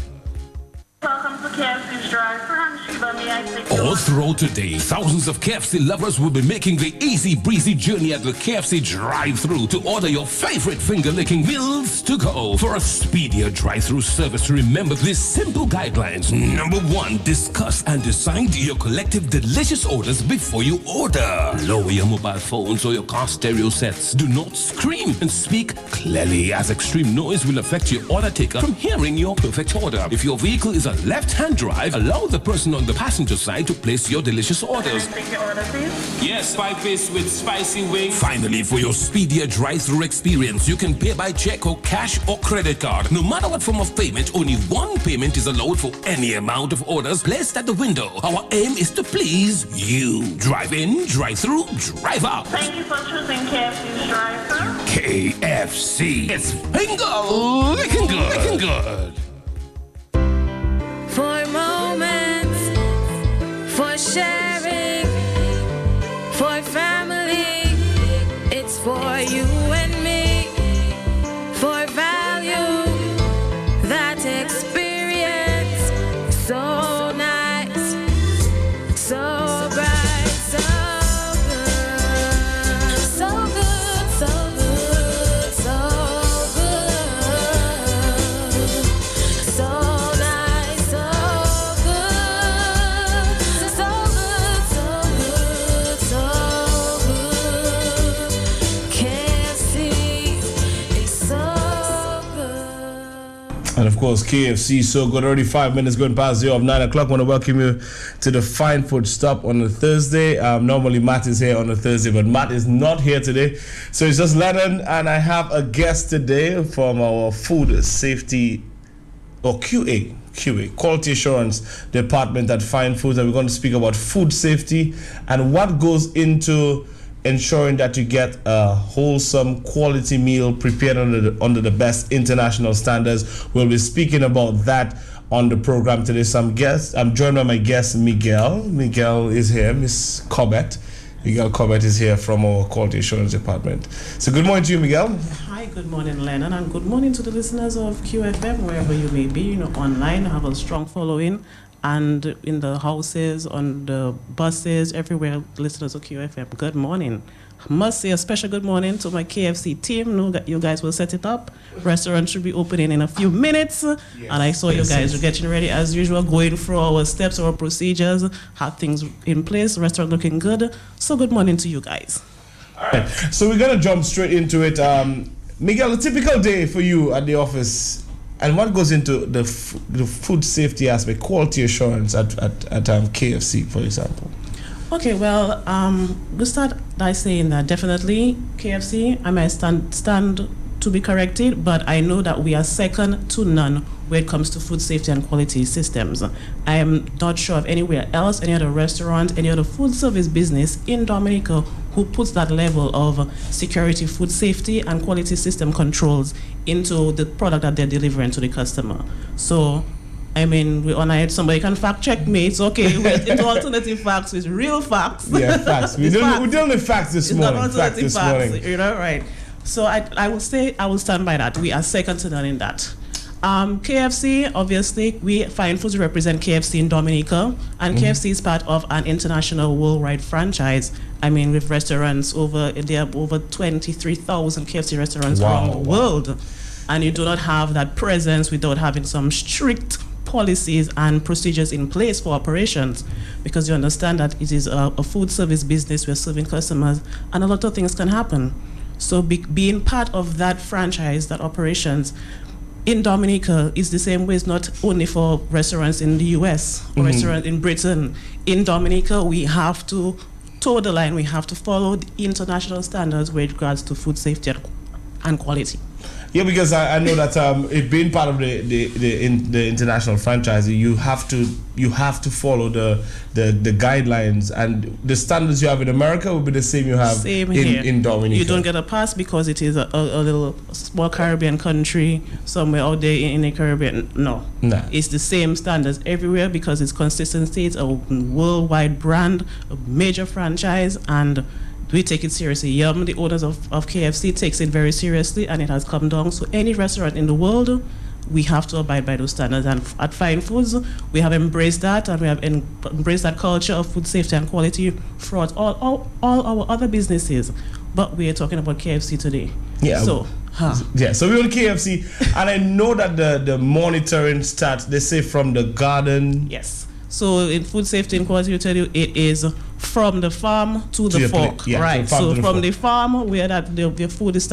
Welcome to KFC's drive-thru. I'm Sheba. May I take your All order? throughout today, thousands of KFC lovers will be making the easy breezy journey at the KFC drive-thru to order your favorite finger-licking meals to go. For a speedier drive-thru service, remember these simple guidelines. Number 1, discuss and decide your collective delicious orders before you order. Lower your mobile phones or your car stereo sets. Do not scream and speak clearly, as extreme noise will affect your order taker from hearing your perfect order. If your vehicle is a left left-hand drive allows the person on the passenger side to place your delicious orders. Take your order, please. Yes, 5-piece with spicy wings. Finally, for your speedier drive-through experience, you can pay by check or cash or credit card. No matter what form of payment, only one payment is allowed for any amount of orders placed at the window. Our aim is to please you. Drive in, drive through, drive out. Thank you for choosing KFC's drive-thru. KFC. It's finger licking good. Licking good. For moments, for sharing, for family, it's for you and me, for value, that experience, so nice, so bright, so good, so good, so good, so good, so nice, so good, so good, so good, so good. KFC is so good. And of course, KFC is so good. Already 5 minutes going past the hour of 9 o'clock. I want to welcome you to the Fine Food Stop on a Thursday. Normally Matt is here on a Thursday, but Matt is not here today. So it's just Lennon, and I have a guest today from our food safety or QA, Quality Assurance Department at Fine Foods. And we're going to speak about food safety and what goes into ensuring that you get a wholesome quality meal prepared under the best international standards. We'll be speaking about that on the program today. I'm joined by my guest Miguel. Miguel is here. Miss Corbett. Miguel Corbett is here from our Quality Assurance Department. So good morning to you, Miguel. Hi, good morning, Lennon, and good morning to the listeners of QFM, wherever you may be, online, have a strong following, and in the houses, on the buses, everywhere, listeners of QFM. Good morning. I must say a special good morning to my KFC team. Know that you guys will set it up. Restaurant should be opening in a few minutes. Yes. And I saw you guys are getting ready as usual, going through our steps, our procedures, have things in place. Restaurant looking good. So good morning to you guys. All right. So we're going to jump straight into it. Miguel, a typical day for you at the office, and what goes into the food safety aspect, quality assurance at KFC, for example? Okay, well, we'll start by saying that definitely KFC, I might stand to be corrected, but I know that we are second to none when it comes to food safety and quality systems. I am not sure of anywhere else, any other restaurant, any other food service business in Dominica who puts that level of security, food safety, and quality system controls into the product that they're delivering to the customer. So, I mean, when I had somebody can fact check me, it's okay. It's alternative facts, it's real facts. Yeah, facts. We're dealing with facts this morning. It's not alternative facts, right? So I will stand by that. We are second to none in that. KFC, obviously, we Fine Foods represent KFC in Dominica, and KFC is part of an international worldwide franchise. I mean, with restaurants there are over 23,000 KFC restaurants around the world, and you do not have that presence without having some strict policies and procedures in place for operations, because you understand that it is a food service business. We're serving customers, and a lot of things can happen. So being part of that franchise, that operations in Dominica is the same way. It's not only for restaurants in the US or restaurants in Britain. In Dominica, we have to toe the line. We have to follow the international standards with regards to food safety and quality. Yeah, because I know that it being part of the international franchise, you have to follow the guidelines, and the standards you have in America will be the same you have in Dominica. You don't get a pass because it is a little small Caribbean country somewhere out there in the Caribbean. No, it's the same standards everywhere because it's consistency. It's a worldwide brand, a major franchise, and we take it seriously. Yum, the owners of KFC, takes it very seriously, and it has come down. So any restaurant in the world, we have to abide by those standards. And at Fine Foods, we have embraced that, and we have embraced that culture of food safety and quality throughout all our other businesses. But we are talking about KFC today. Yeah. So we're on KFC, and I know that the monitoring starts, they say, from the garden. Yes. So in food safety and quality, we tell you it is from the farm to the fork, right? So from the farm where that the food is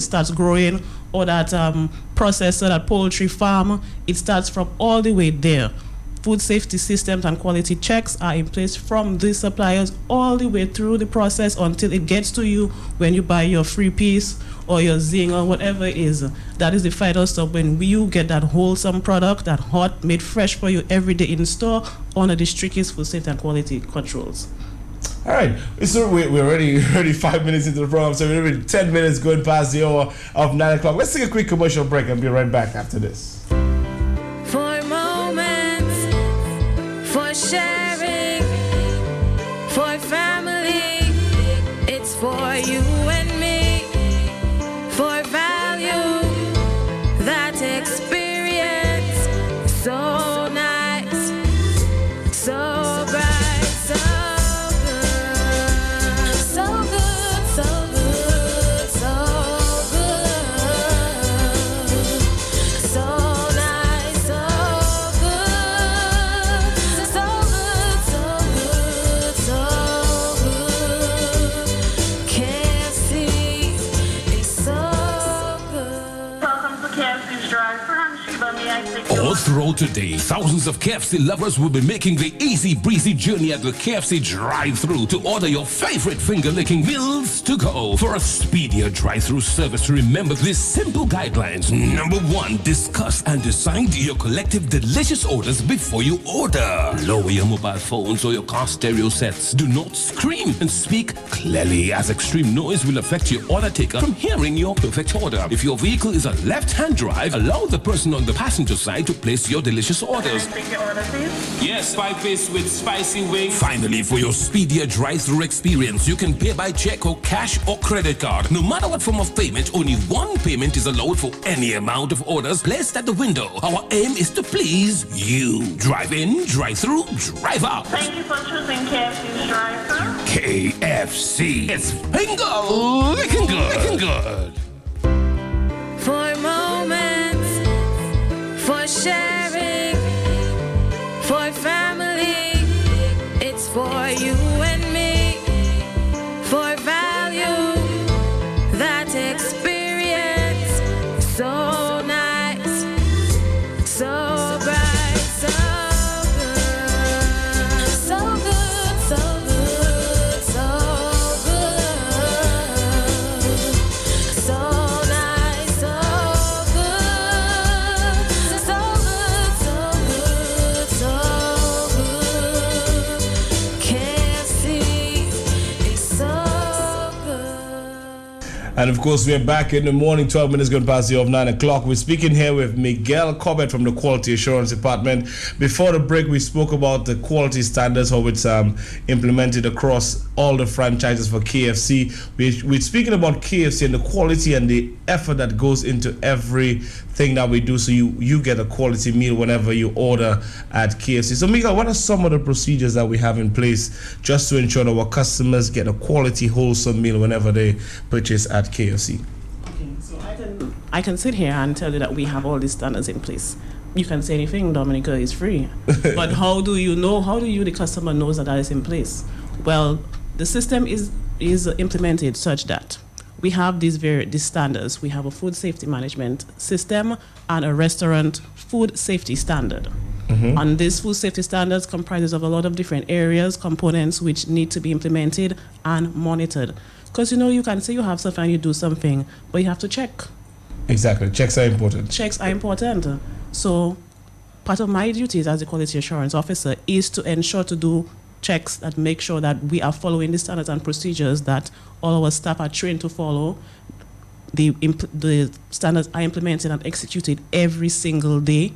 starts growing, or that processor, that poultry farm, it starts from all the way there food safety systems and quality checks are in place from the suppliers all the way through the process until it gets to you when you buy your free piece or your zing or whatever it is. That is the final stop when you get that wholesome product, that hot, made fresh for you every day in store under the strictest food safety and quality controls. All right, so we're already 5 minutes into the program, so we're already 10 minutes going past the hour of 9 o'clock. Let's take a quick commercial break and be right back after this. For moments, for sharing, for family, it's for you and me, for value, that experience, so nice, so bright, so good, so good, so good, so good, so nice, so good, so good, so good, so good. KFC is so good. Welcome to KFC's drive-thru. I'm Sheba. May I take your All through today, thousands of KFC lovers will be making the easy breezy journey at the KFC drive-thru to order your favorite finger-licking meals to go. For a speedier drive-thru service, remember these simple guidelines. Number 1, discuss and decide your collective delicious orders before you order. Lower your mobile phones or your car stereo sets. Do not scream and speak clearly, as extreme noise will affect your order taker from hearing your perfect order. If your vehicle is a left-hand drive, allow the person on the passenger side to place your delicious orders. take your order, please? Yes, 5-piece with spicy wings. Finally, for your speedier drive-thru experience, you can pay by check or cash or credit card. No matter what form of payment, only one payment is allowed for any amount of orders placed at the window. Our aim is to please you. Drive in, drive through, drive out. Thank you for choosing KFC's drive-thru. KFC. It's finger licking good. Licking good. For moments, for sharing, for family, it's for you and me, for value, that experience, so nice, so bright, so good, so good, so good, so good, so nice, so good, so good, so good, so good. KFC is so good. And of course, we're back in the morning, 12 minutes gone past the hour of 9 o'clock. We're speaking here with Miguel Corbett from the Quality Assurance Department. Before the break, we spoke about the quality standards, how it's implemented across all the franchises for KFC. We're speaking about KFC and the quality and the effort that goes into everything that we do, so you get a quality meal whenever you order at KFC. So Miguel, what are some of the procedures that we have in place just to ensure that our customers get a quality, wholesome meal whenever they purchase at KFC? I can sit here and tell you that we have all these standards in place. You can say anything, Dominica is free. But how do you, the customer, knows that is in place? Well, the system is implemented such that we have these standards. We have a food safety management system and a restaurant food safety standard. And this food safety standards comprises of a lot of different areas, components which need to be implemented and monitored. Because you can say you have something and you do something, but you have to check. Exactly. Checks are important. Checks are important. So part of my duties as a quality assurance officer is to ensure to do checks that make sure that we are following the standards and procedures that all our staff are trained to follow. The standards are implemented and executed every single day.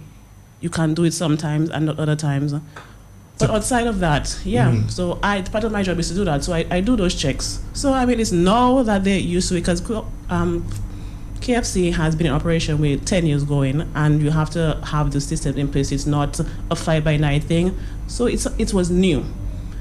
You can do it sometimes and not other times. But outside of that, so part of my job is to do that. So I do those checks. So it's now that they're used to it, because KFC has been in operation with 10 years going, and you have to have the system in place. It's not a fly-by-night thing. So it was new.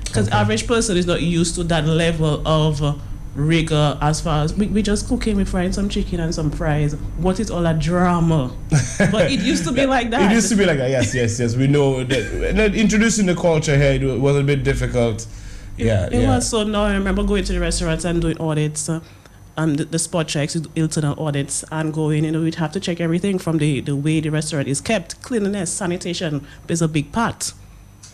Because average person is not used to that level of rigor as far as we just cooking, we frying some chicken and some fries. What is all that drama? But it used to be like that. It used to be like that, yes. We know that introducing the culture here, it was a bit difficult. It was. So now I remember going to the restaurants and doing audits. the spot checks, internal audits, and going, we'd have to check everything from the way the restaurant is kept. Cleanliness, sanitation plays a big part.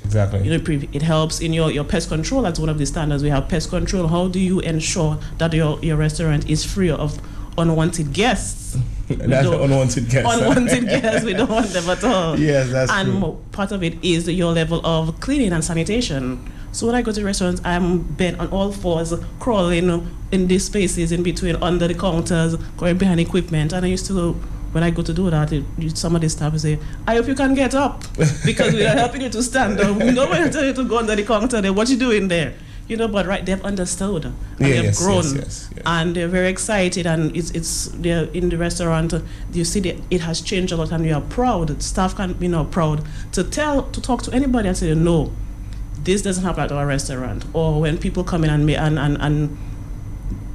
Exactly. It helps in your pest control. That's one of the standards. We have pest control. How do you ensure that your restaurant is free of unwanted guests? That's unwanted guests. Unwanted guests, we don't want them at all. Yes, that's and true. Part of it is your level of cleaning and sanitation. So when I go to restaurants, I'm bent on all fours, crawling in these spaces in between, under the counters, going behind equipment. And I used to, when I go to do that, some of the staff will say, I hope you can get up, because we are helping you to stand up. We don't want to tell you to go under the counter there. What you doing there? But right, they've understood, and they've grown, yes. And they're very excited, and they're in the restaurant. You see that it has changed a lot, and we are proud. Staff can be proud to talk to anybody and say, no, this doesn't happen at our restaurant. Or when people come in and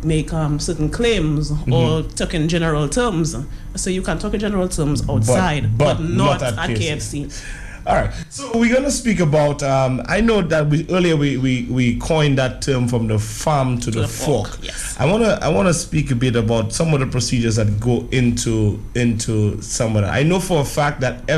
make certain claims, or talk in general terms. So you can talk in general terms outside, but not at KFC. All right, so we're going to speak about, I know that earlier we coined that term from the farm to the fork. Yes. I want to speak a bit about some of the procedures that go into some of that. I know for a fact that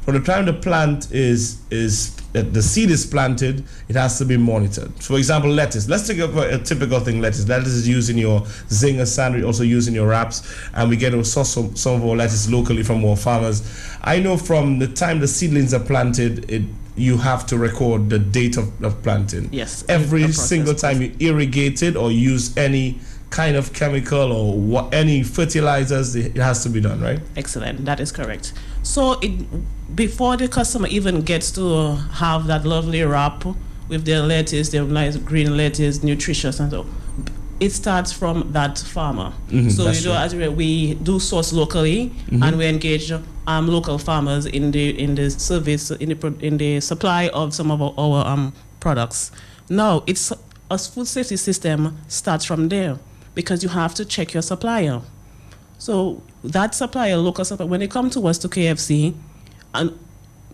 from the time the plant the seed is planted, it has to be monitored. For example, lettuce. Let's take a typical thing, lettuce. Lettuce is used in your zinger sandwich, also used in your wraps, and we get some of our lettuce locally from our farmers. I know from the time the seedlings are planted, you have to record the date of planting. Yes. Every single time you irrigate it or use any kind of chemical or any fertilizers, it has to be done, right? Excellent. That is correct. So before the customer even gets to have that lovely wrap with their lettuce, their nice green lettuce, nutritious and so, it starts from that farmer. So as we do source locally, and we engage local farmers in the service, in the supply of some of our products. Now it's a food safety system starts from there, because you have to check your supplier. So that supplier, local supplier, when they come to us to KFC and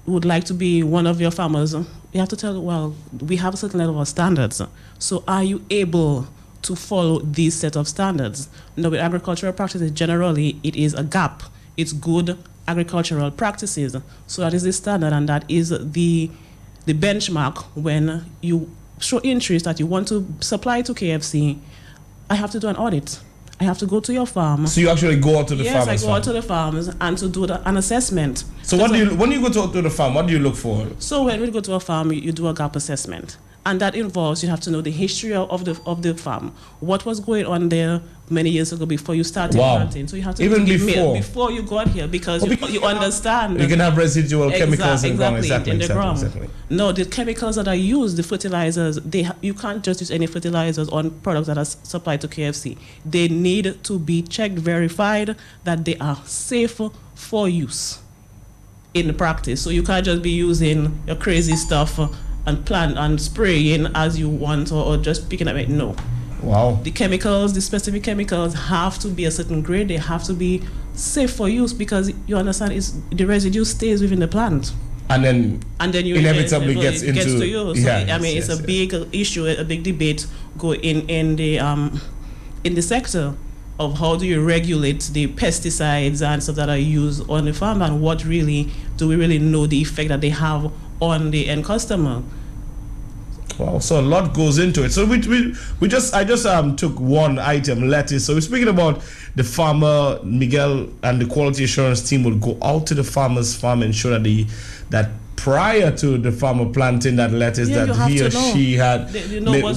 would like to be one of your farmers, you have to tell them, well, we have a certain level of standards. So are you able to follow these set of standards? Now, with agricultural practices, generally, it is a gap. It's good agricultural practices. So that is the standard, and that is the benchmark when you show interest that you want to supply to KFC. I have to do an audit. I have to go to your farm. So you actually go out to the farm? Yes, I go out to the farms and to do an assessment. So when you go to the farm, what do you look for? So when we go to a farm, you do a gap assessment. And that involves, you have to know the history of the farm. What was going on there many years ago before you started planting. So you have to even before you got here, because you understand. You can have residual chemicals in the ground. Exactly. No, the chemicals that are used, the fertilizers, you can't just use any fertilizers on products that are supplied to KFC. They need to be checked, verified that they are safe for use in the practice. So you can't just be using your crazy stuff and plant and spraying as you want, or just picking up it. No. Wow. The chemicals, the specific chemicals have to be a certain grade. They have to be safe for use, because you understand the residue stays within the plant. And then you inevitably gets to you. So it's a big issue, a big debate in the sector of how do you regulate the pesticides and stuff that are used on the farm, and what really do we really know the effect that they have on the end customer. Wow, so a lot goes into it. So I just took one item, lettuce. So we're speaking about the farmer. Miguel and the quality assurance team will go out to the farmer's farm and ensure that prior to the farmer planting that lettuce, that he or she had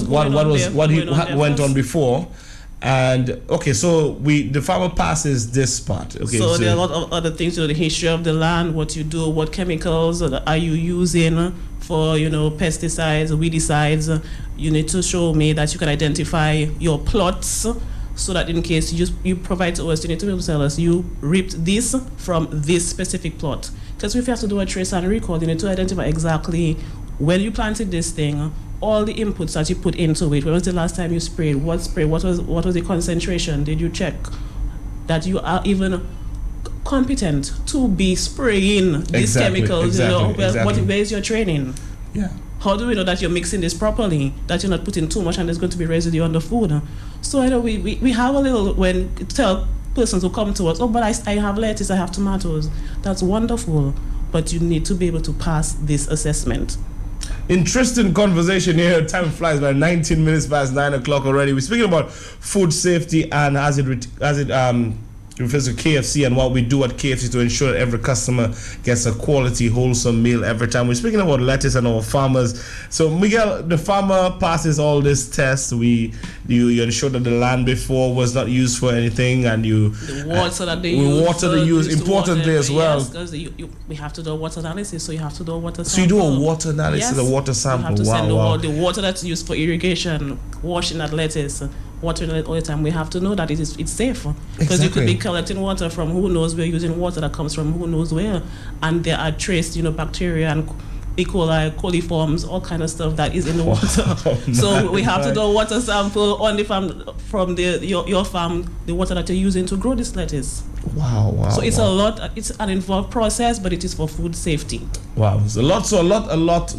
what went on before. And okay, so the farmer passes this part. Okay, so there are a lot of other things, the history of the land, what you do, what chemicals are you using for, pesticides, weedicides. You need to show me that you can identify your plots, so that in case you provide to us, you need to be able to tell us you reaped this from this specific plot. Because if you have to do a trace and record, you need to identify exactly when you planted this thing, all the inputs that you put into it. When was the last time you sprayed? What was the concentration? Did you check that you are even competent to be spraying these chemicals? Where is your training? Yeah. How do we know that you're mixing this properly, that you're not putting too much and there's going to be residue on the food? So I know we have a little when tell persons who come to us, oh, but I have lettuce, I have tomatoes. That's wonderful, but you need to be able to pass this assessment. Interesting conversation here. Time flies by. 19 minutes past 9 o'clock already. We're speaking about food safety and as it refers to KFC and what we do at KFC to ensure that every customer gets a quality, wholesome meal every time. We're speaking about lettuce and our farmers. So Miguel, the farmer passes all these tests. You ensure that the land before was not used for anything, and the water that they use. Water they use importantly as well. Yes, because we have to do a water analysis, so you have to do a water sample. So you do a water analysis, yes. a water sample. You have to send the water that's used for irrigation, washing that lettuce, watering it all the time. We have to know that it's safe, because you could be collecting water from who knows where, using water that comes from who knows where, and there are traced, bacteria and E. coli, coliforms, all kind of stuff that is in the water. So we have to do a water sample on the farm from your farm, the water that you're using to grow this lettuce. Wow. So it's it's an involved process, but it is for food safety. Wow, so a lot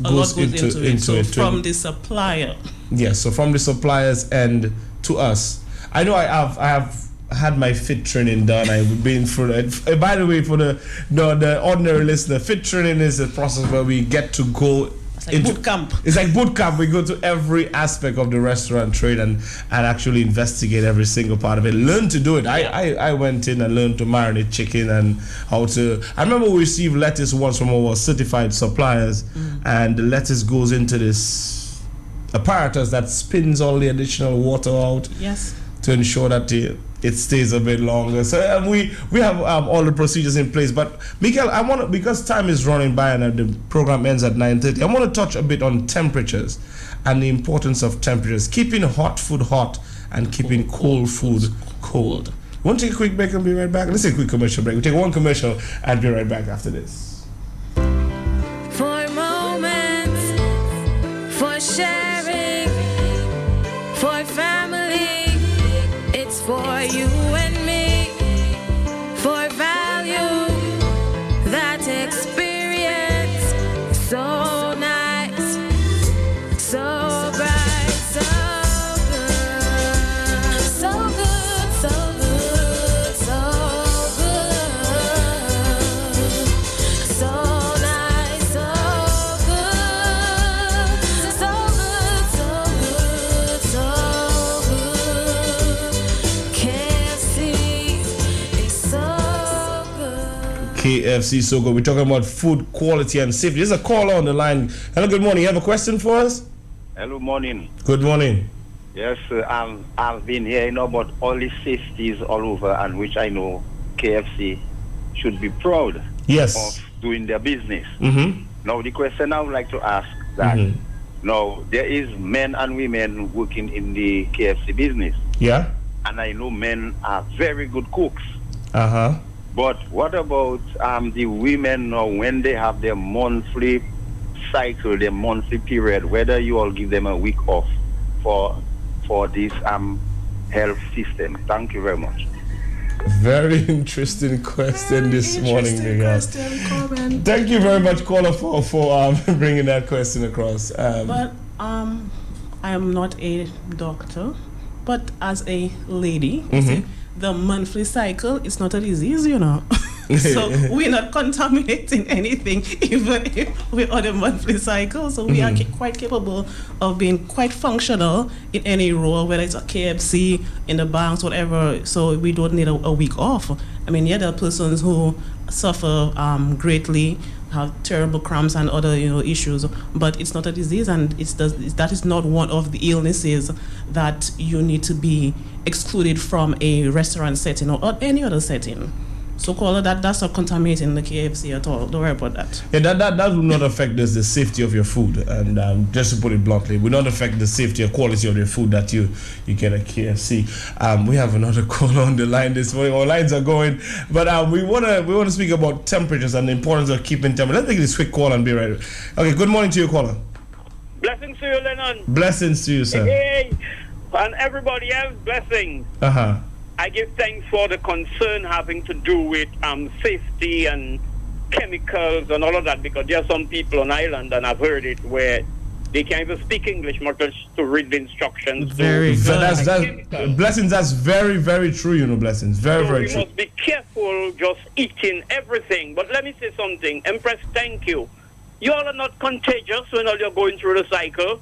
goes into it. From the supplier. Yes, so from the suppliers and to us. I know I have had my fit training done. I've been through it. By the way, for the ordinary listener, fit training is a process where we get to go into boot camp. It's like boot camp. We go to every aspect of the restaurant trade and actually investigate every single part of it. Learn to do it. I went in and learned to marinate chicken and how to. I remember we received lettuce once from our certified suppliers, and the lettuce goes into this apparatus that spins all the additional water out. Yes. To ensure that it stays a bit longer. So we have all the procedures in place. But Miguel, because time is running by and the program ends at 9:30, I want to touch a bit on temperatures and the importance of temperatures. Keeping hot food hot and keeping cold food cold. We want to take a quick break and be right back. Let's take a quick commercial break. We'll take one commercial and be right back after this. For moments, for sharing, for family. It's for you and me, for value, that experience, so nice, so bright, so good, so good, so good, so good, so nice, so good, so good, so good, so good. KFC so good. We're talking about food quality and safety. There's a caller on the line. Hello, good morning. You have a question for us? Hello, morning. Good morning. Yes, I've been hearing about all the safeties all over, and which I know KFC should be proud of doing their business. Mm-hmm. Now, the question I would like to ask that now there is men and women working in the KFC business. Yeah. And I know men are very good cooks. Uh-huh. But what about the women now when they have their monthly cycle, their monthly period, whether you all give them a week off for this health system? Thank you very much. Very interesting question this morning, Miguel. Thank you very much, caller, for bringing that question across. But I am not a doctor, but as a lady, the monthly cycle is not a disease, So we're not contaminating anything, even if we're on a monthly cycle. So we are quite capable of being quite functional in any role, whether it's a KFC, in the banks, whatever. So we don't need a week off. I mean, there are persons who suffer greatly, have terrible cramps and other issues, but it's not a disease, and that is not one of the illnesses that you need to be excluded from a restaurant setting or any other setting. So caller, that's not contaminating the KFC at all. Don't worry about that. Yeah, that will not affect the safety of your food, and just to put it bluntly, will not affect the safety or quality of your food that you get at KFC. We have another caller on the line this morning. Our lines are going, but we wanna speak about temperatures and the importance of keeping temperature. Let's take this quick call and be right. Okay, good morning to you, caller. Blessings to you, Lennon. Blessings to you, sir. Hey, and everybody else, blessings. I give thanks for the concern having to do with safety and chemicals and all of that, because there are some people on island, and I've heard it, where They can't even speak English, much less to read the instructions. Very good. Blessings. That's very, very true. You know, blessings. Very, So very we true. must be careful just eating everything. But let me say something. Empress, thank you. You all are not contagious when all you're going through the cycle.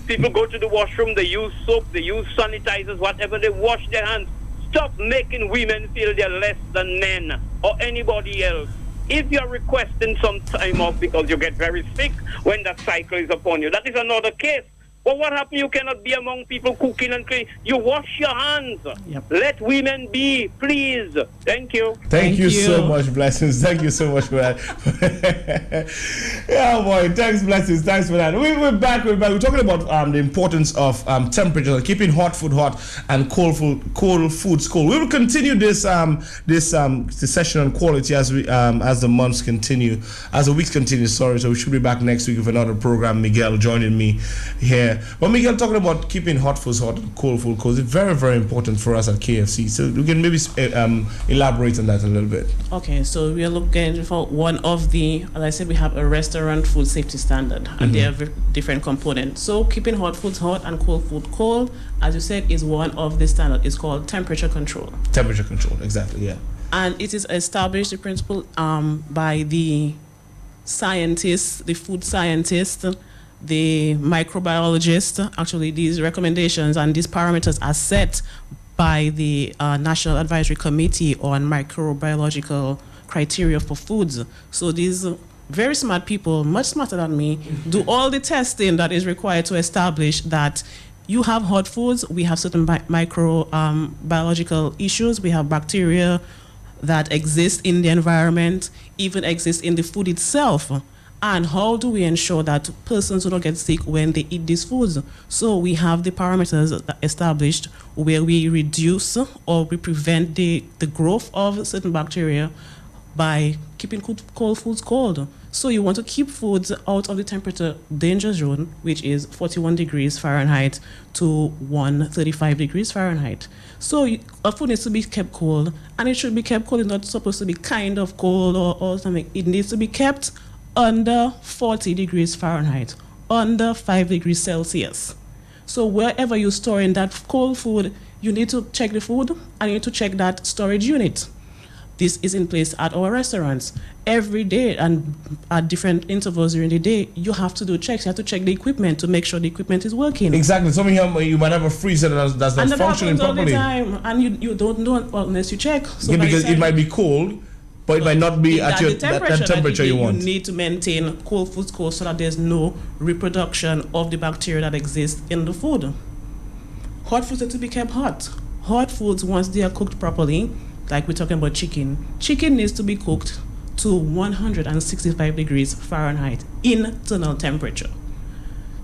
People go to the washroom, they use soap, they use sanitizers, whatever, they wash their hands. Stop making women feel they're less than men or anybody else. If you're requesting some time off because you get very sick when that cycle is upon you, that is another case. But what happened? You cannot be among people cooking and cleaning. You wash your hands. Let women be, please. Thank you. Thank you so much, blessings. Thank you so much for that. Yeah, boy. Thanks, blessings. Thanks for that. We're back. We're talking about the importance of temperature, keeping hot food hot and cold foods cold. We will continue this session on quality as the months continue, as the weeks continue. Sorry, so we should be back next week with another program. Miguel joining me here. But Miguel, talking about keeping hot foods hot and cold food cold is very, very important for us at KFC. So we can maybe elaborate on that a little bit. Okay, so we are looking for one of the, as I said, we have a restaurant food safety standard, and they have different components. So keeping hot foods hot and cold food cold, as you said, is one of the standards. It's called temperature control. Temperature control, exactly, yeah. And it is established, the principle, by the scientists, the food scientists, the microbiologist. Actually, these recommendations and these parameters are set by the National Advisory Committee on Microbiological Criteria for Foods. So these very smart people, much smarter than me, do all the testing that is required to establish that you have hot foods, we have certain microbiological issues, we have bacteria that exist in the environment, even exist in the food itself. And how do we ensure that persons do not get sick when they eat these foods? So we have the parameters established where we reduce or we prevent the growth of certain bacteria by keeping cold foods cold. So you want to keep foods out of the temperature danger zone, which is 41 degrees Fahrenheit to 135 degrees Fahrenheit. So a food needs to be kept cold, and it should be kept cold. It's not supposed to be kind of cold or something. It needs to be kept under 40 degrees Fahrenheit, under 5 degrees Celsius. So wherever you're storing that cold food, you need to check the food and you need to check that storage unit. This is in place at our restaurants. Every day and at different intervals during the day, you have to do checks. You have to check the equipment to make sure the equipment is working. Exactly. Some of you might have a freezer that's not functioning properly. And that happens all the time, and you don't know unless you check. So yeah, because it might be cold, but it might not be at that temperature you want. You need to maintain cold foods cold so that there's no reproduction of the bacteria that exists in the food. Hot foods have to be kept hot. Hot foods, once they are cooked properly, like we're talking about chicken needs to be cooked to 165 degrees Fahrenheit internal temperature.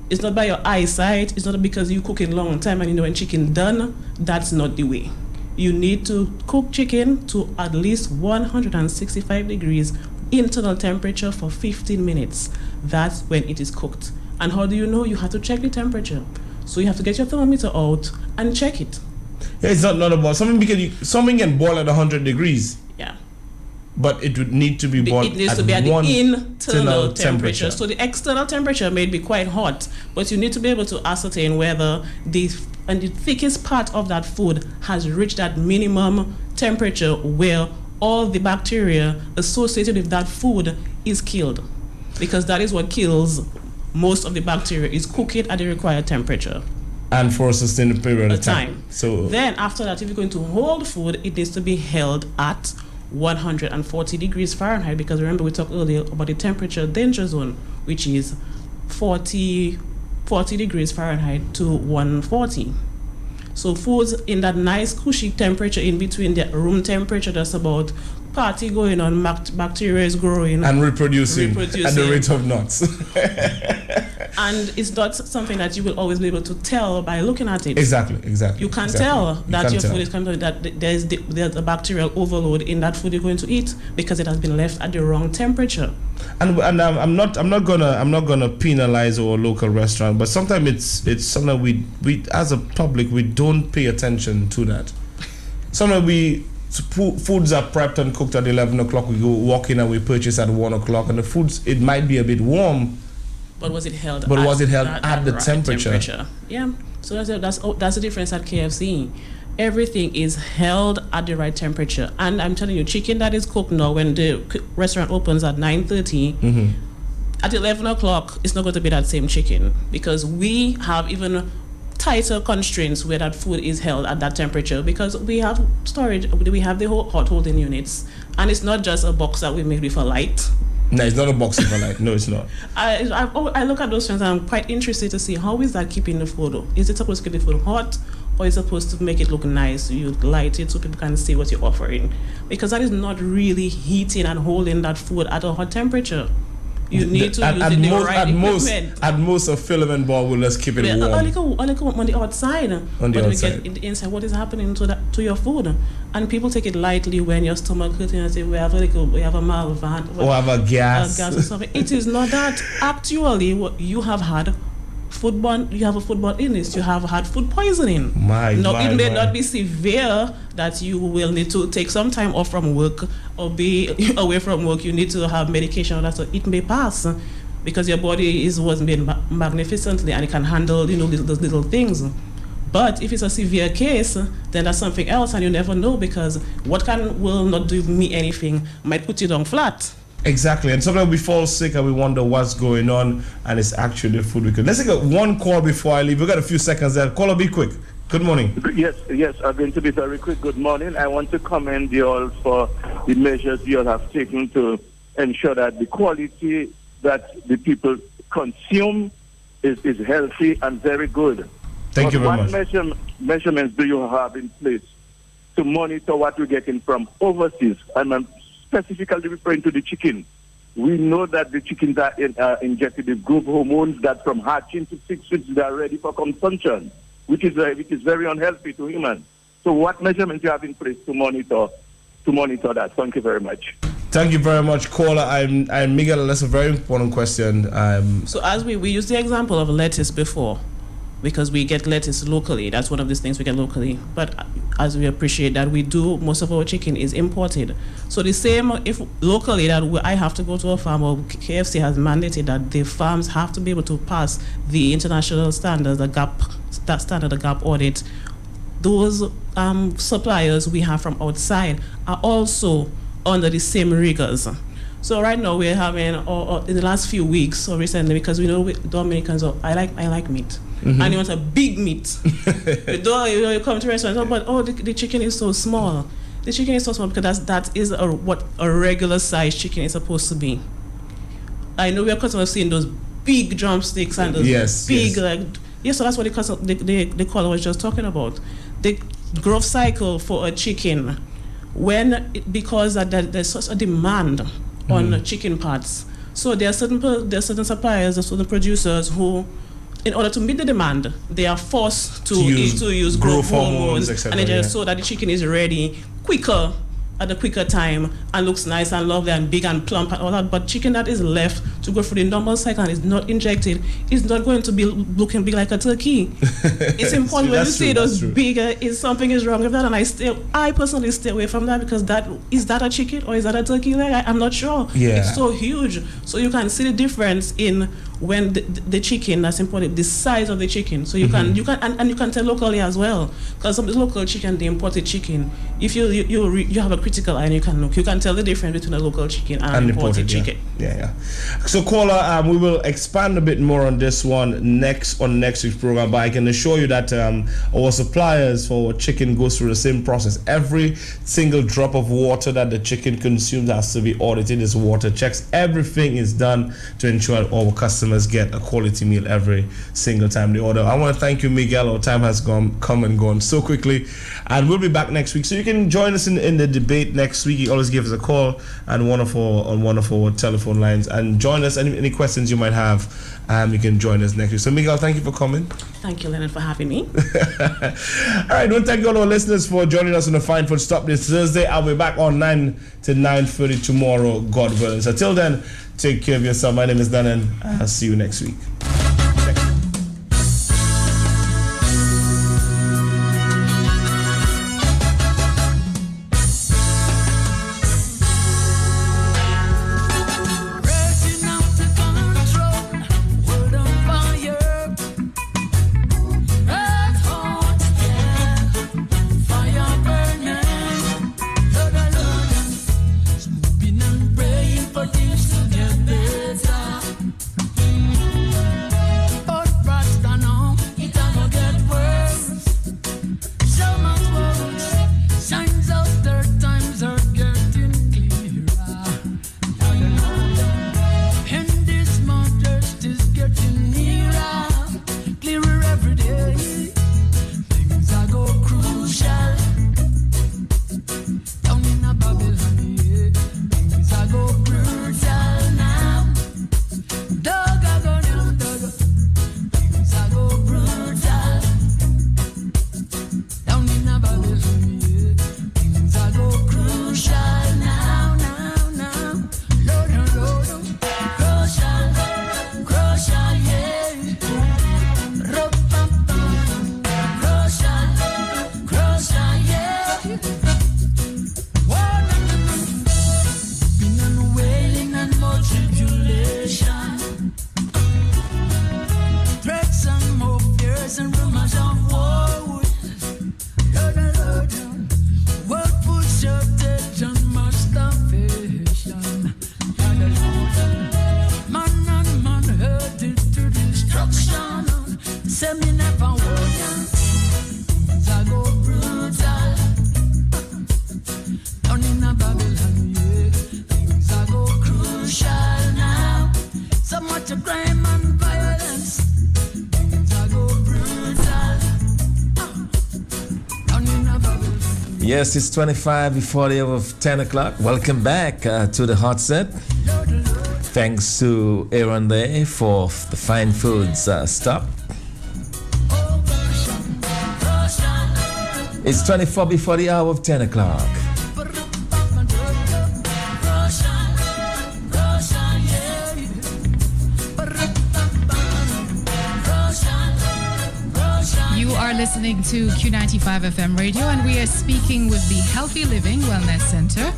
It's not by your eyesight, it's not because you cook it a long time and you know when chicken done. That's not the way. You need to cook chicken to at least 165 degrees internal temperature for 15 minutes. That's when it is cooked. And how do you know? You have to check the temperature. So you have to get your thermometer out and check it. Yeah, it's not about something, because something can boil at 100 degrees. Yeah. But it would need to be boiled it needs to be at the internal temperature. So the external temperature may be quite hot, but you need to be able to ascertain whether the thickest part of that food has reached that minimum temperature where all the bacteria associated with that food is killed. Because that is what kills most of the bacteria, is cook it at the required temperature. And for a sustained period of time. So then after that, if you're going to hold food, it needs to be held at 140 degrees Fahrenheit, because remember we talked earlier about the temperature danger zone, which is 40 degrees Fahrenheit to 140. So foods in that nice cushy temperature in between the room temperature, that's about party going on, bacteria is growing and reproducing at the rate of knots. And it's not something that you will always be able to tell by looking at it. Exactly. You can't tell that your food is coming, that there's a bacterial overload in that food you're going to eat because it has been left at the wrong temperature. And I'm not gonna penalize our local restaurant, but sometimes it's something we as a public we don't pay attention to that. Sometimes foods are prepped and cooked at 11 o'clock. We go walk in and we purchase at 1 o'clock, and the foods, it might be a bit warm, But was it held? But was it held at the right temperature? Yeah. So that's the difference at KFC. Everything is held at the right temperature, and I'm telling you, chicken that is cooked now, when the restaurant opens at 9:30, at 11 o'clock, it's not going to be that same chicken, because we have even tighter constraints where that food is held at that temperature, because we have storage, we have the whole hot holding units, and it's not just a box that we made with a light. No, it's not a box of light. No, it's not. I look at those things and I'm quite interested to see how is that keeping the food. Is it supposed to keep the food hot, or is it supposed to make it look nice? You light it so people can see what you're offering, because that is not really heating and holding that food at a hot temperature. You need to use the right equipment. At most, a filament board will just keep it warm. On the outside. On the outside. We get in the inside, what is happening to your food? And people take it lightly when your stomach hurting and say, we have a malvan. Or have a gas. Or something. It is not that. Actually, you have had foodborne illness. You have had food poisoning. It may not be severe that you will need to take some time off from work or be away from work. You need to have medication or that, so it may pass, because your body was made magnificently and it can handle those little things. But if it's a severe case, then that's something else, and you never know, because what will not do me anything might put you down flat. Exactly, and sometimes we fall sick and we wonder what's going on, and it's actually the food we could. Let's take one call before I leave. We've got a few seconds there. Caller, be quick. Good morning. Yes, I'm going to be very quick. Good morning. I want to commend you all for the measures you all have taken to ensure that the quality that the people consume is healthy and very good. Thank you very much. What measurements do you have in place to monitor what we're getting from overseas? I'm specifically referring to the chicken. We know that the chickens are injected with growth hormones that from hatching to 6 weeks they are ready for consumption, which is very unhealthy to humans. So what measurements do you have in place to monitor that? Thank you very much. Thank you very much, caller. I'm Miguel. That's a very important question. So as we use the example of lettuce before, because we get lettuce locally. That's one of these things we get locally. But as we appreciate that most of our chicken is imported. So the same, if locally that I have to go to a farm, or KFC has mandated that the farms have to be able to pass the international standards, the GAP audit. Those suppliers we have from outside are also under the same rigors. So right now we're having, in the last few weeks or recently, because we know Dominicans, I like meat. Mm-hmm. And you want a big meat. you come to restaurants, but the chicken is so small. The chicken is so small because that is what a regular size chicken is supposed to be. I know we are constantly seeing those big drumsticks and those big. So that's what the caller was just talking about. The growth cycle for a chicken, because there's such a demand on chicken parts. So there are certain suppliers, there are certain producers who, in order to meet the demand, they are forced to use growth hormones, etc. So that the chicken is ready quicker, at a quicker time, and looks nice and lovely and big and plump and all that. But chicken that is left to go through the normal cycle and is not injected is not going to be looking big like a turkey. It's important when you see those bigger, something is wrong with that, and I personally stay away from that, because is that a chicken or is that a turkey leg? I'm not sure. It's so huge. So you can see the difference in when the chicken that's imported, the size of the chicken. So you can tell locally as well, because some of the local chicken, the imported chicken, if you have a critical eye and you can tell the difference between a local chicken and imported chicken. Yeah. So caller, we will expand a bit more on this one next week's program, but I can assure you that our suppliers for chicken goes through the same process. Every single drop of water that the chicken consumes has to be audited. There's water checks. Everything is done to ensure that our customers get a quality meal every single time they order. I want to thank you, Miguel. Our time has come and gone so quickly, and we'll be back next week. So you can join us in the debate next week. You always give us a call on one of our telephone lines and join us. Any questions you might have, you can join us next week. So Miguel, thank you for coming. Thank you, Leonard, for having me. All right, don't thank all our listeners for joining us on the Fine Food Stop this Thursday. I'll be back on 9 to 9:30 tomorrow, God willing. So till then, take care of yourself. My name is Dan, and I'll see you next week. Yes, it's 25 before the hour of 10 o'clock. Welcome back to the hot set. Thanks to Aaron there for the fine foods stop. It's 24 before the hour of 10 o'clock. You are listening to Q95 FM radio, and we are speaking with the Healthy Living Wellness Center.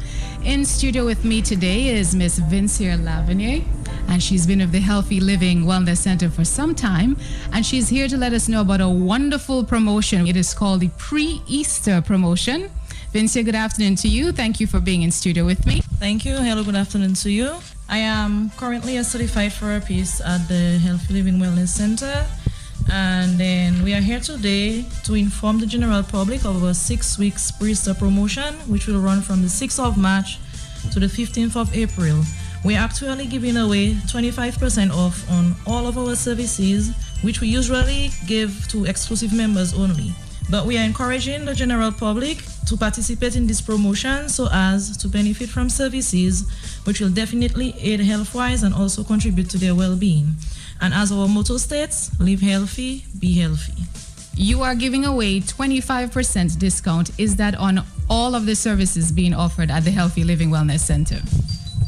In studio with me today is Miss Vincier Lavenier, and she's been with the Healthy Living Wellness Center for some time, and she's here to let us know about a wonderful promotion. It is called the Pre-Easter Promotion. Vincier, good afternoon to you. Thank you for being in studio with me. Thank you. Hello, good afternoon to you. I am currently a certified therapist at the Healthy Living Wellness Center. And then we are here today to inform the general public of our 6 weeks pre-Easter promotion, which will run from the 6th of March to the 15th of April. We are actually giving away 25% off on all of our services, which we usually give to exclusive members only. But we are encouraging the general public to participate in this promotion so as to benefit from services which will definitely aid health-wise and also contribute to their well-being. And as our motto states, live healthy, be healthy. You are giving away 25% discount. Is that on all of the services being offered at the Healthy Living Wellness Center?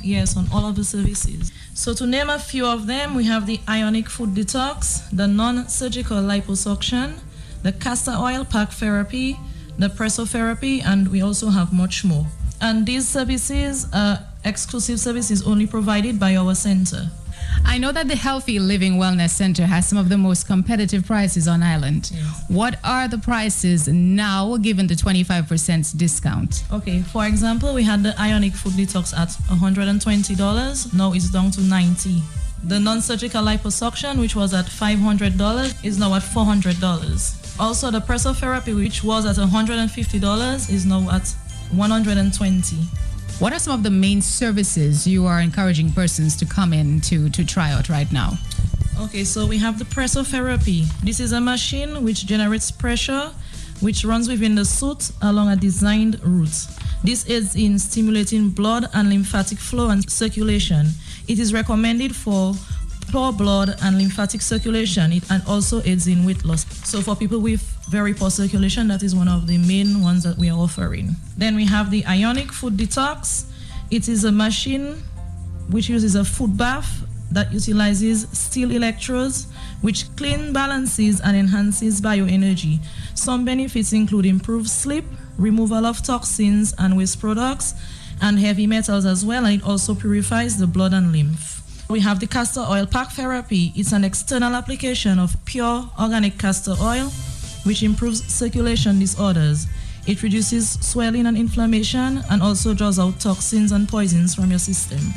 Yes, on all of the services. So to name a few of them, we have the ionic food detox, the non-surgical liposuction, the castor oil pack therapy, the pressotherapy, and we also have much more. And these services are exclusive services only provided by our center. I know that the Healthy Living Wellness Center has some of the most competitive prices on island. Yes. What are the prices now given the 25% discount? Okay, for example, we had the ionic food detox at $120. Now it's down to $90. The non-surgical liposuction, which was at $500, is now at $400. Also, the pressotherapy, which was at $150, is now at $120. What are some of the main services you are encouraging persons to come in to try out right now? Okay, so we have the pressotherapy. This is a machine which generates pressure, which runs within the suit along a designed route. This aids in stimulating blood and lymphatic flow and circulation. It is recommended for poor blood and lymphatic circulation, and also aids in weight loss. So for people with very poor circulation, that is one of the main ones that we are offering. Then we have the ionic food detox. It is a machine which uses a food bath that utilizes steel electrodes, which clean, balances, and enhances bioenergy. Some benefits include improved sleep, removal of toxins and waste products, and heavy metals as well, and it also purifies the blood and lymph. We have the castor oil pack therapy. It's an external application of pure organic castor oil, which improves circulation disorders. It reduces swelling and inflammation, and also draws out toxins and poisons from your system.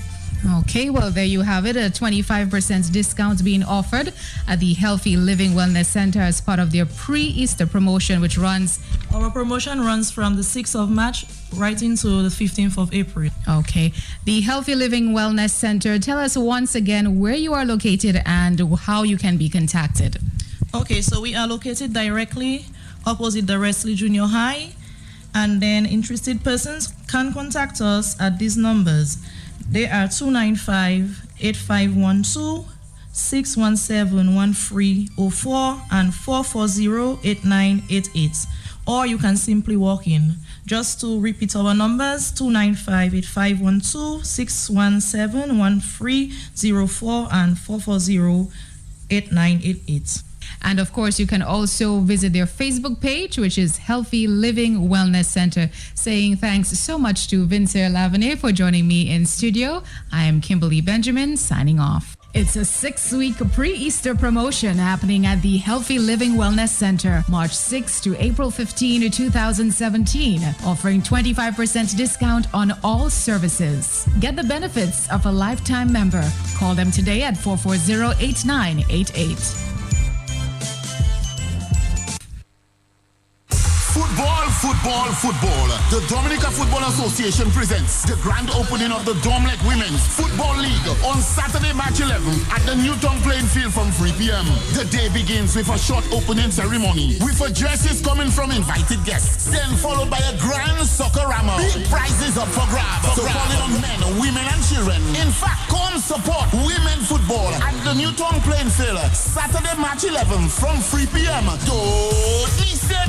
Okay, well, there you have it, a 25% discount being offered at the Healthy Living Wellness Center as part of their pre-Easter promotion, which runs... Our promotion runs from the 6th of March right into the 15th of April. Okay. The Healthy Living Wellness Center, tell us once again where you are located and how you can be contacted. Okay, so we are located directly opposite the Wesley Junior High, and then interested persons can contact us at these numbers. They are 295-8512, 617-1304, and 440-8988. Or you can simply walk in. Just to repeat our numbers, 295-8512, 617-1304, and 440-8988. And of course, you can also visit their Facebook page, which is Healthy Living Wellness Center. Saying thanks so much to Vincier Lavenier for joining me in studio. I am Kimberly Benjamin, signing off. It's a 6-week pre-Easter promotion happening at the Healthy Living Wellness Center, March 6 to April 15, 2017, offering 25% discount on all services. Get the benefits of a lifetime member. Call them today at 440-8988. Football, football, World Football, the Dominica Football Association presents the grand opening of the Domlec Women's Football League on Saturday, March 11th at the Newtown playing field from 3 p.m. The day begins with a short opening ceremony with addresses coming from invited guests, then followed by a grand soccer-rama. Big prizes up for grabs. So call it on men, women and children. In fact, come support women football at the Newtown playing field Saturday, March 11th from 3 p.m. Don't miss it.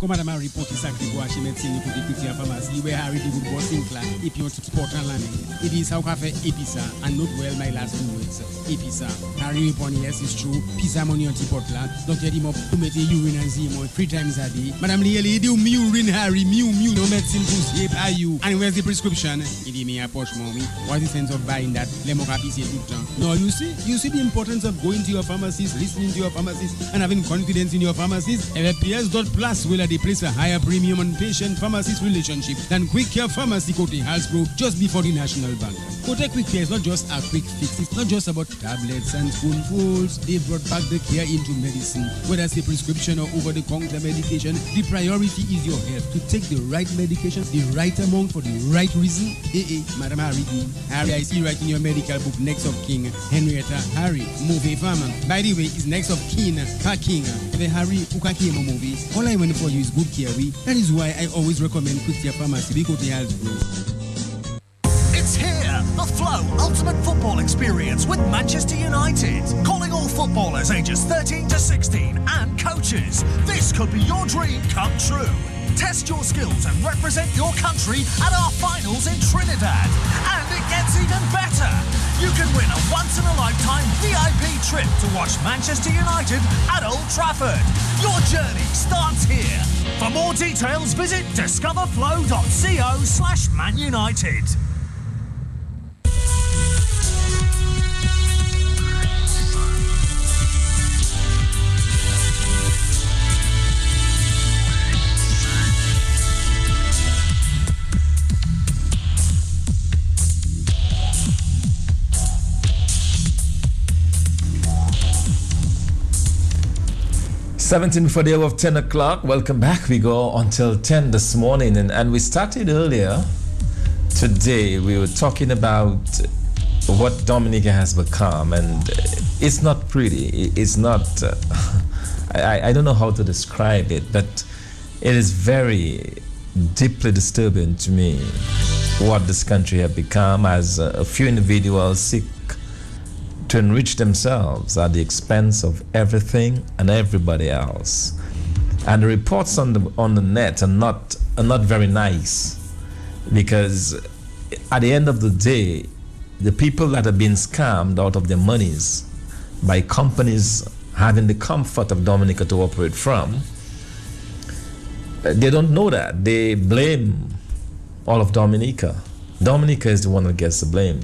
Comme Madame Harry pour qui sacrifice pour acheter médecine pour député à pharmacie, where Harry did good bossing class, if you want to support and land. It is how cafe Episa and not well my last 2 weeks. Episa. Harry upon yes is true. Pisa money on tipot la. Doctor Dimo to make urine and zimo 3 times a day. Madame Lieli do urine Harry mew no medicine for save are you. And where's the prescription? It me a posh mommy. What is the sense of buying that? Lemo capice tout temps. No, you see the importance of going to your pharmacist, listening to your pharmacist, and having confidence in your pharmacist. PS.plus will they place a higher premium on patient-pharmacist relationship than Quick Care Pharmacy Kote Halsbro just before the National Bank. Kote Quick Care is not just a quick fix. It's not just about tablets and spoonfuls. They brought back the care into medicine. Whether it's a prescription or over-the-counter medication, the priority is your health. To take the right medication, the right amount for the right reason. Madam Harry, I see right in your medical book, next of kin, Henrietta Harry, movie farmer. By the way, it's next of kin, King. The Harry Ukakemo movie. All I want for you is good care. That is why I always recommend Quick Care Pharmacy because they have It's here, the Flow Ultimate Football Experience with Manchester United. Calling all footballers ages 13 to 16 and coaches. This could be your dream come true. Test your skills and represent your country at our finals in Trinidad. And it gets even better. You can win a once-in-a-lifetime VIP trip to watch Manchester United at Old Trafford. Your journey starts here. For more details, visit discoverflow.co/Man United. Seventeen before the hour of 10 o'clock. Welcome back. We go until 10 this morning, and we started earlier today. We were talking about what Dominica has become, and it's not pretty. It's not. I don't know how to describe it, but it is very deeply disturbing to me what this country has become as a few individuals seek to enrich themselves at the expense of everything and everybody else. And the reports on the net are not very nice, because at the end of the day, the people that have been scammed out of their monies by companies having the comfort of Dominica to operate from, they don't know that. They blame all of Dominica. Dominica is the one that gets the blame.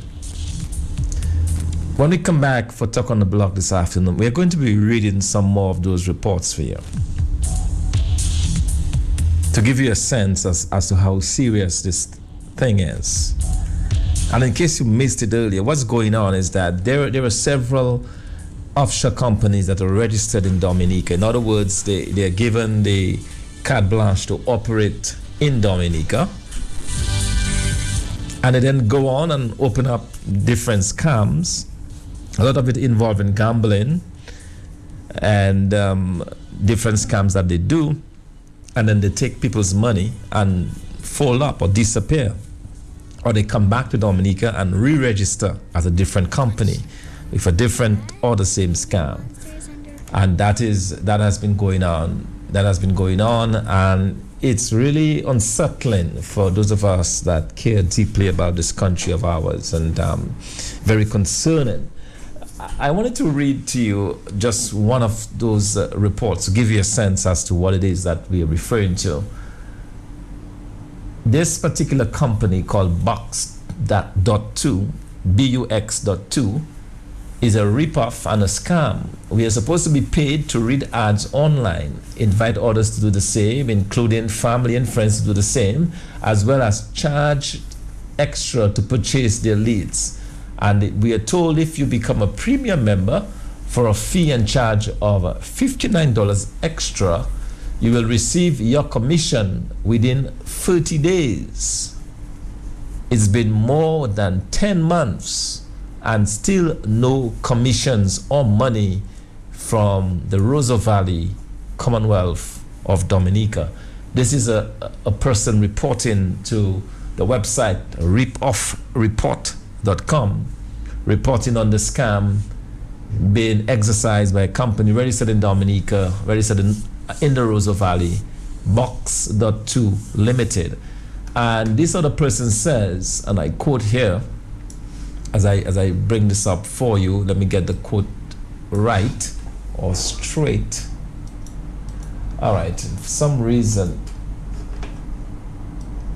When we come back for Talk on the Block this afternoon, we're going to be reading some more of those reports for you to give you a sense as to how serious this thing is. And in case you missed it earlier, what's going on is that there are several offshore companies that are registered in Dominica. In other words, they are given the carte blanche to operate in Dominica. And they then go on and open up different scams. A lot of it involving gambling and different scams that they do, and then they take people's money and fold up or disappear, or they come back to Dominica and re-register as a different company with a different or the same scam. And that has been going on, and it's really unsettling for those of us that care deeply about this country of ours, and very concerning. I wanted to read to you just one of those reports to give you a sense as to what it is that we are referring to. This particular company called Bux.2, BUX.2, is a ripoff and a scam. We are supposed to be paid to read ads online, invite others to do the same, including family and friends to do the same, as well as charge extra to purchase their leads. And we are told if you become a premium member for a fee and charge of $59 extra, You will receive your commission within 30 days. It's been more than 10 months and still no commissions or money from the Rosa Valley Commonwealth of Dominica. This is a person reporting to the website ripoffreport.com, reporting on the scam being exercised by a company registered in Dominica, registered in the Rosa Valley, Box.2 Limited. And this other person says, and I quote here, as I bring this up for you, let me get the quote right or straight. All right, for some reason,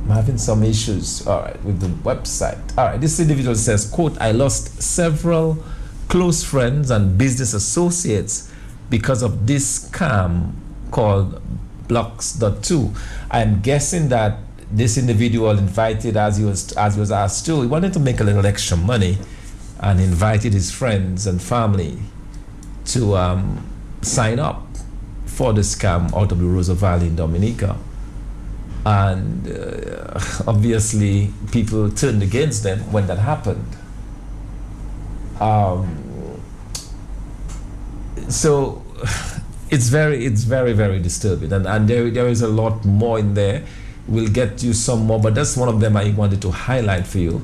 I'm having some issues, all right, with the website. All right, this individual says, quote, I lost several close friends and business associates because of this scam called Blocks.2. I'm guessing that this individual invited, as he was asked to, he wanted to make a little extra money and invited his friends and family to sign up for the scam out of the Rosa Valley in Dominica. And obviously people turned against them when that happened. So it's very, very disturbing, and there is a lot more in there. We'll get you some more, but that's one of them I wanted to highlight for you.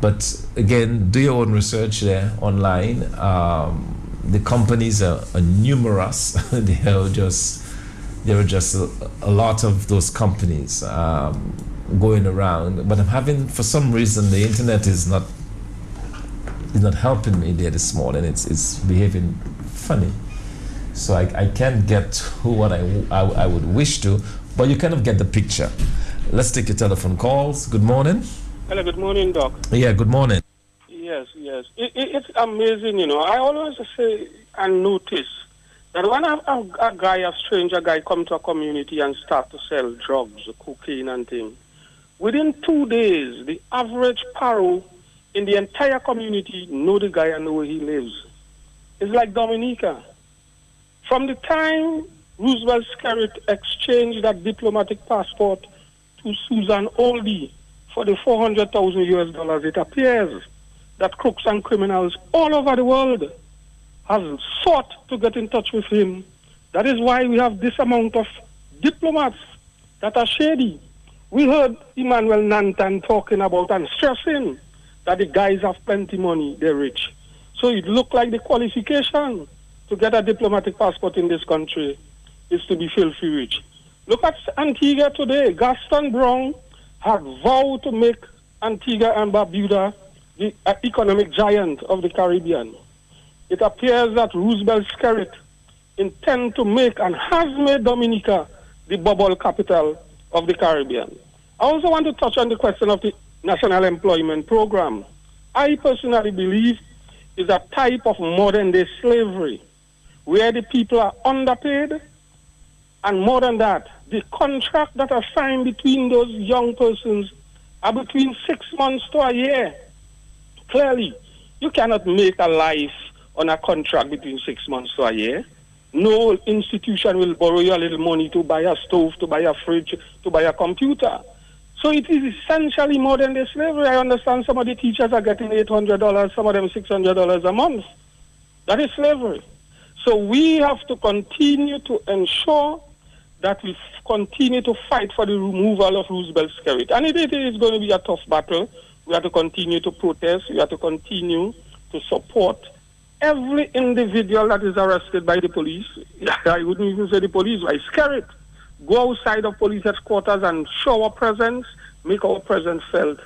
But again, do your own research there online. The companies are numerous. There are just a lot of those companies going around. But I'm having, for some reason, the internet is not helping me there this morning. It's behaving funny, so I can't get to what I would wish to. But you kind of get the picture. Let's take your telephone calls. Good morning. Hello, good morning, Doc. Yeah, good morning. Yes. It's amazing, I always say and notice that when a stranger guy come to a community and start to sell drugs, cocaine and things, within 2 days, the average paro in the entire community know the guy and know where he lives. It's like Dominica. From the time Roosevelt Skerritt exchanged that diplomatic passport to Susan Oldie for the $400,000 US, it appears that crooks and criminals all over the world have sought to get in touch with him. That is why we have this amount of diplomats that are shady. We heard Emmanuel Nantan talking about and stressing that the guys have plenty money, they're rich. So it looked like the qualification to get a diplomatic passport in this country is to be filthy rich. Look at Antigua today. Gaston Brown had vowed to make Antigua and Barbuda the economic giant of the Caribbean. It appears that Roosevelt Skerritt intends to make and has made Dominica the bubble capital of the Caribbean. I also want to touch on the question of the National Employment Program. I personally believe is a type of modern-day slavery where the people are underpaid, and more than that, the contract that are signed between those young persons are between 6 months to a year. Clearly, you cannot make a life on a contract between 6 months to a year. No institution will borrow you a little money to buy a stove, to buy a fridge, to buy a computer. So it is essentially modern-day slavery. I understand some of the teachers are getting $800, some of them $600 a month. That is slavery. So we have to continue to ensure that we continue to fight for the removal of Roosevelt Skerritt. And it is going to be a tough battle. We have to continue to protest. We have to continue to support every individual that is arrested by the police. I wouldn't even say the police, by Skerritt. Go outside of police headquarters and show our presence, make our presence felt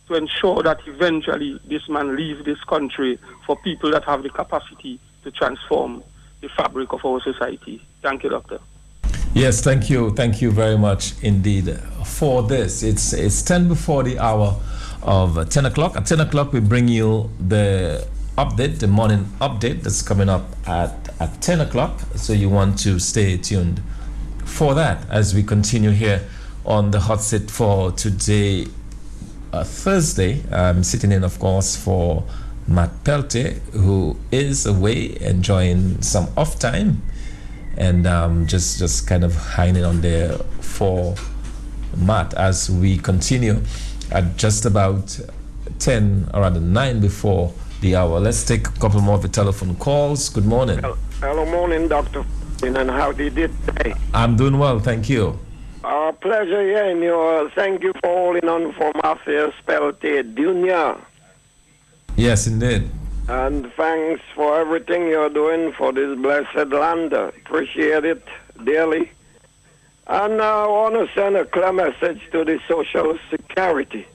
to ensure that eventually this man leaves this country for people that have the capacity to transform the fabric of our society. Thank you, Doctor. Yes, thank you. Thank you very much indeed for this. It's 10 before the hour of 10 o'clock. At 10 o'clock, we bring you the update, the morning update that's coming up at 10 o'clock. So you want to stay tuned for that as we continue here on the hot seat for today, Thursday. I'm sitting in, of course, for Matt Pelte, who is away enjoying some off time. and just kind of hiding on their mat as we continue at just about 10 or rather 9 before the hour. Let's take a couple more of the telephone calls. Good morning. Hello, morning, Dr. And how did it today? I'm doing well, thank you. Pleasure hearing you. Thank you for holding on for Mafia Spelte Junior. Yes, indeed. And thanks for everything you're doing for this blessed land. Appreciate it dearly. And I want to send a clear message to the Social Security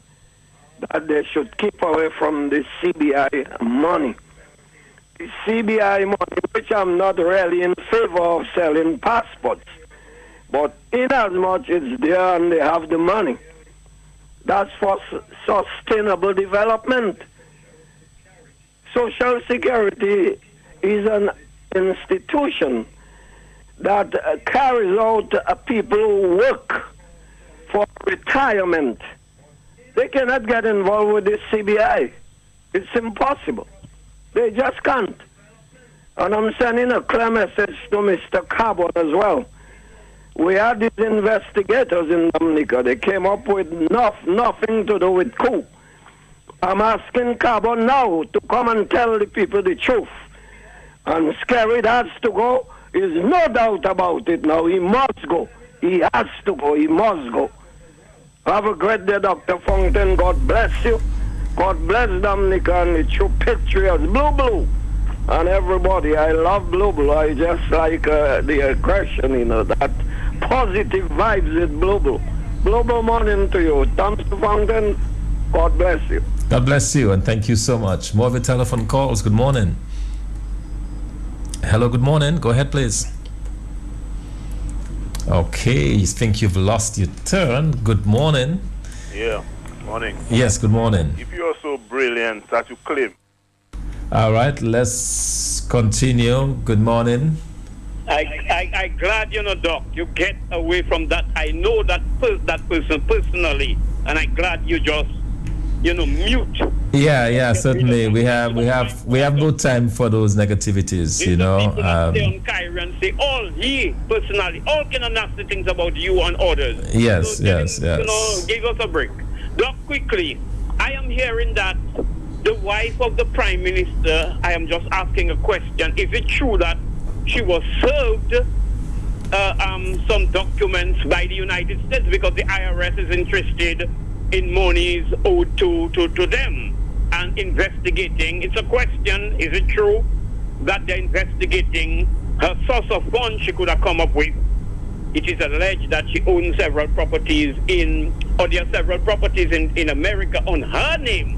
that they should keep away from the CBI money. The CBI money, which I'm not really in favor of selling passports. But in as much it's there and they have the money, that's for sustainable development. Social Security is an institution that carries out people who work for retirement. They cannot get involved with the CBI. It's impossible. They just can't. And I'm sending a clear message to Mr. Carbon as well. We had these investigators in Dominica. They came up with nothing to do with coup. I'm asking Carbon now to come and tell the people the truth. And Scary has to go. There's no doubt about it now. He must go. He has to go. He must go. Have a great day, Dr. Fountain. God bless you. God bless Dominica and the true patriots. Blue. And everybody. I love Blue. I just like the aggression, that positive vibes with Blue. Blue morning to you. Thompson Fountain, God bless you. God bless you and thank you so much. More of the telephone calls. Good morning. Hello, good morning. Go ahead, please. Okay, you think you've lost your turn. Good morning. Yeah, morning. Yes, good morning. If you are so brilliant that you claim. All right, let's continue. Good morning. I glad, Doc, you get away from that. I know that person personally, and I'm glad you just, mute. Yeah, certainly. We have no time for those negativities, Stay on Kyrie and say personally, all kind of nasty things about you and others. Yes. Give us a break. Doc, quickly, I am hearing that the wife of the Prime Minister, I am just asking a question. Is it true that she was served some documents by the United States because the IRS is interested in monies owed to them and investigating? It's a question. Is it true that they're investigating her source of funds she could have come up with? It is alleged that she owns several properties there are several properties in America on her name.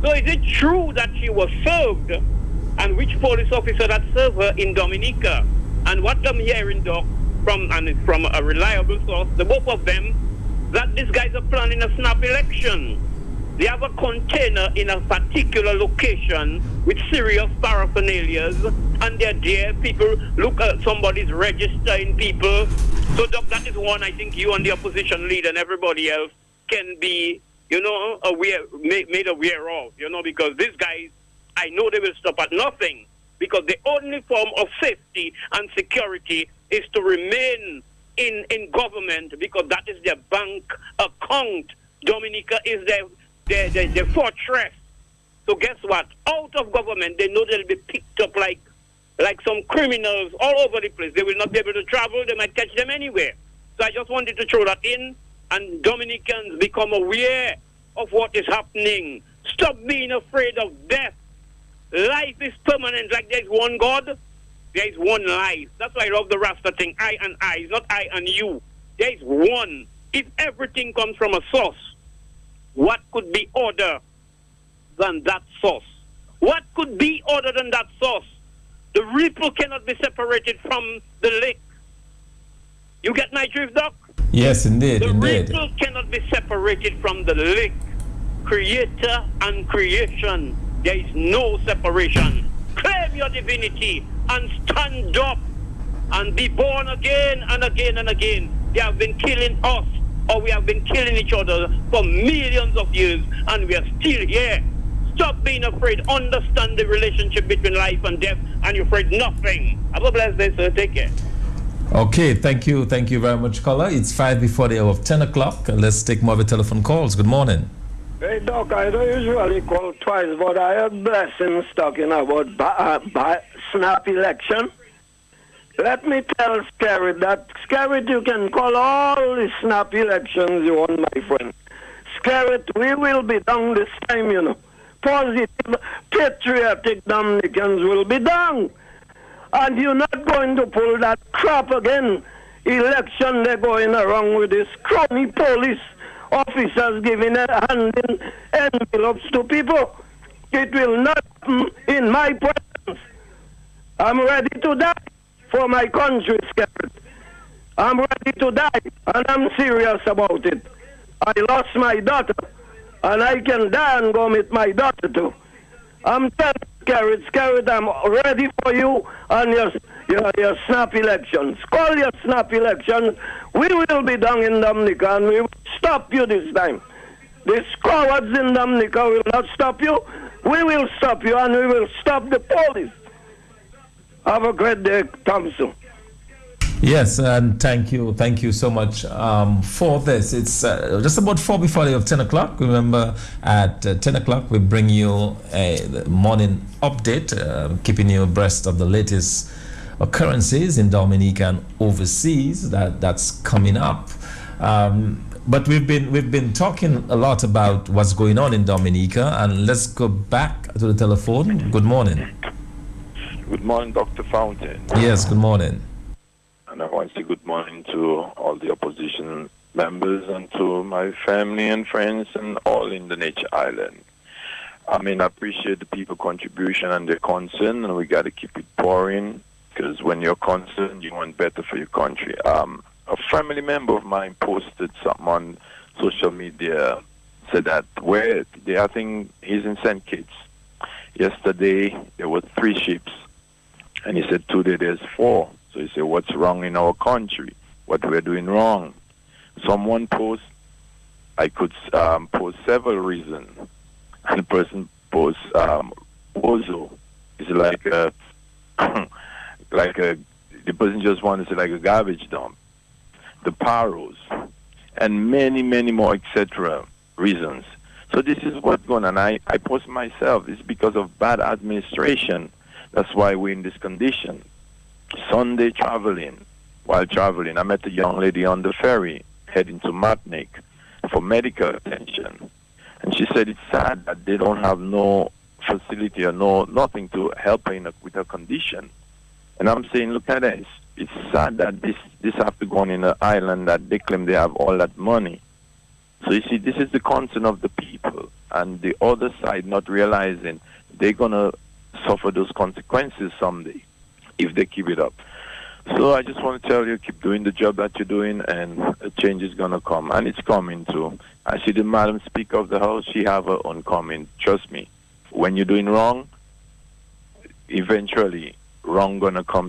So is it true that she was served, and which police officer that served her in Dominica? And what I'm hearing, Doc, from a reliable source, the both of them, that these guys are planning a snap election. They have a container in a particular location with serious paraphernalias, and they're there. People look at somebody's registering people. So, Doc, that is one I think you and the opposition leader and everybody else can be, made aware of, because these guys, I know they will stop at nothing, because the only form of safety and security is to remain in government, because that is their bank account. Dominica is their fortress. So guess what? Out of government, they know they'll be picked up like some criminals all over the place. They will not be able to travel. They might catch them anywhere. So I just wanted to throw that in, and Dominicans become aware of what is happening. Stop being afraid of death. Life is permanent. Like there's one God, there is one life. That's why I love the Rasta thing. I and I. It's not I and you. There is one. If everything comes from a source, what could be other than that source? What could be other than that source? The ripple cannot be separated from the lake. You get my drift, Doc? Yes, indeed. The ripple cannot be separated from the lake. Creator and creation. There is no separation. Claim your divinity and stand up and be born again and again and again. They have been killing us, or we have been killing each other for millions of years, and we are still here. Stop being afraid. Understand the relationship between life and death, and you're afraid nothing. Have a blessed day, sir. Take care. Okay, thank you very much, caller. It's 5 before the hour of 10 o'clock. Let's take more of the telephone calls. Good morning. Hey, Doc, I don't usually call twice, but I have blessings talking about snap election. Let me tell Scarrett that, Scarrett, you can call all the snap elections you want, my friend. Scarrett, we will be down this time, you know. Positive, patriotic Dominicans will be down. And you're not going to pull that crap again. Election, they're going around with this crony police officers giving handing envelopes to people. It will not happen in my presence. I'm ready to die for my country, Scarrett. I'm ready to die, and I'm serious about it. I lost my daughter, and I can die and go meet my daughter too. I'm telling you, Scarrett, I'm ready for you and your snap elections. Call your snap elections. We will be down in Dominica, and we will stop you this time. These cowards in Dominica will not stop you. We will stop you, and we will stop the police. Have a great day, Thompson. Yes, and thank you so much for this. It's just about 4 before the 10 o'clock. Remember, at 10 o'clock, we bring you a morning update, keeping you abreast of the latest occurrences in Dominica and overseas that's coming up. But we've been talking a lot about what's going on in Dominica, and let's go back to the telephone. Good morning. Good morning, Dr. Fountain. Yes, good morning. And I want to say good morning to all the opposition members and to my family and friends and all in the Nature Island. I mean, I appreciate the people contribution and their concern, and we got to keep it pouring, because when you're concerned, you want better for your country. A family member of mine posted something on social media, said that I think he's in St. Kitts. Yesterday, there were 3 ships, and he said today there's 4. So he said, what's wrong in our country? What we're doing wrong? Someone post, I could post several reasons. And the person posts, Ozo. It's like the person just wants to say like a garbage dump. The Paros, and many, many more, etc. reasons. So this is what's going on. I post myself. It's because of bad administration. That's why we're in this condition. Sunday while traveling, I met a young lady on the ferry heading to Martinique for medical attention. And she said it's sad that they don't have no facility or nothing to help her with her condition. And I'm saying, look at this. It's sad that this have to go on in an island that they claim they have all that money. So you see, this is the concern of the people, and the other side not realizing they're going to suffer those consequences someday if they keep it up. So I just want to tell you, keep doing the job that you're doing, and a change is going to come, and it's coming too. I see the Madam Speaker of the House, she have her own comment. Trust me, when you're doing wrong, eventually wrong going to come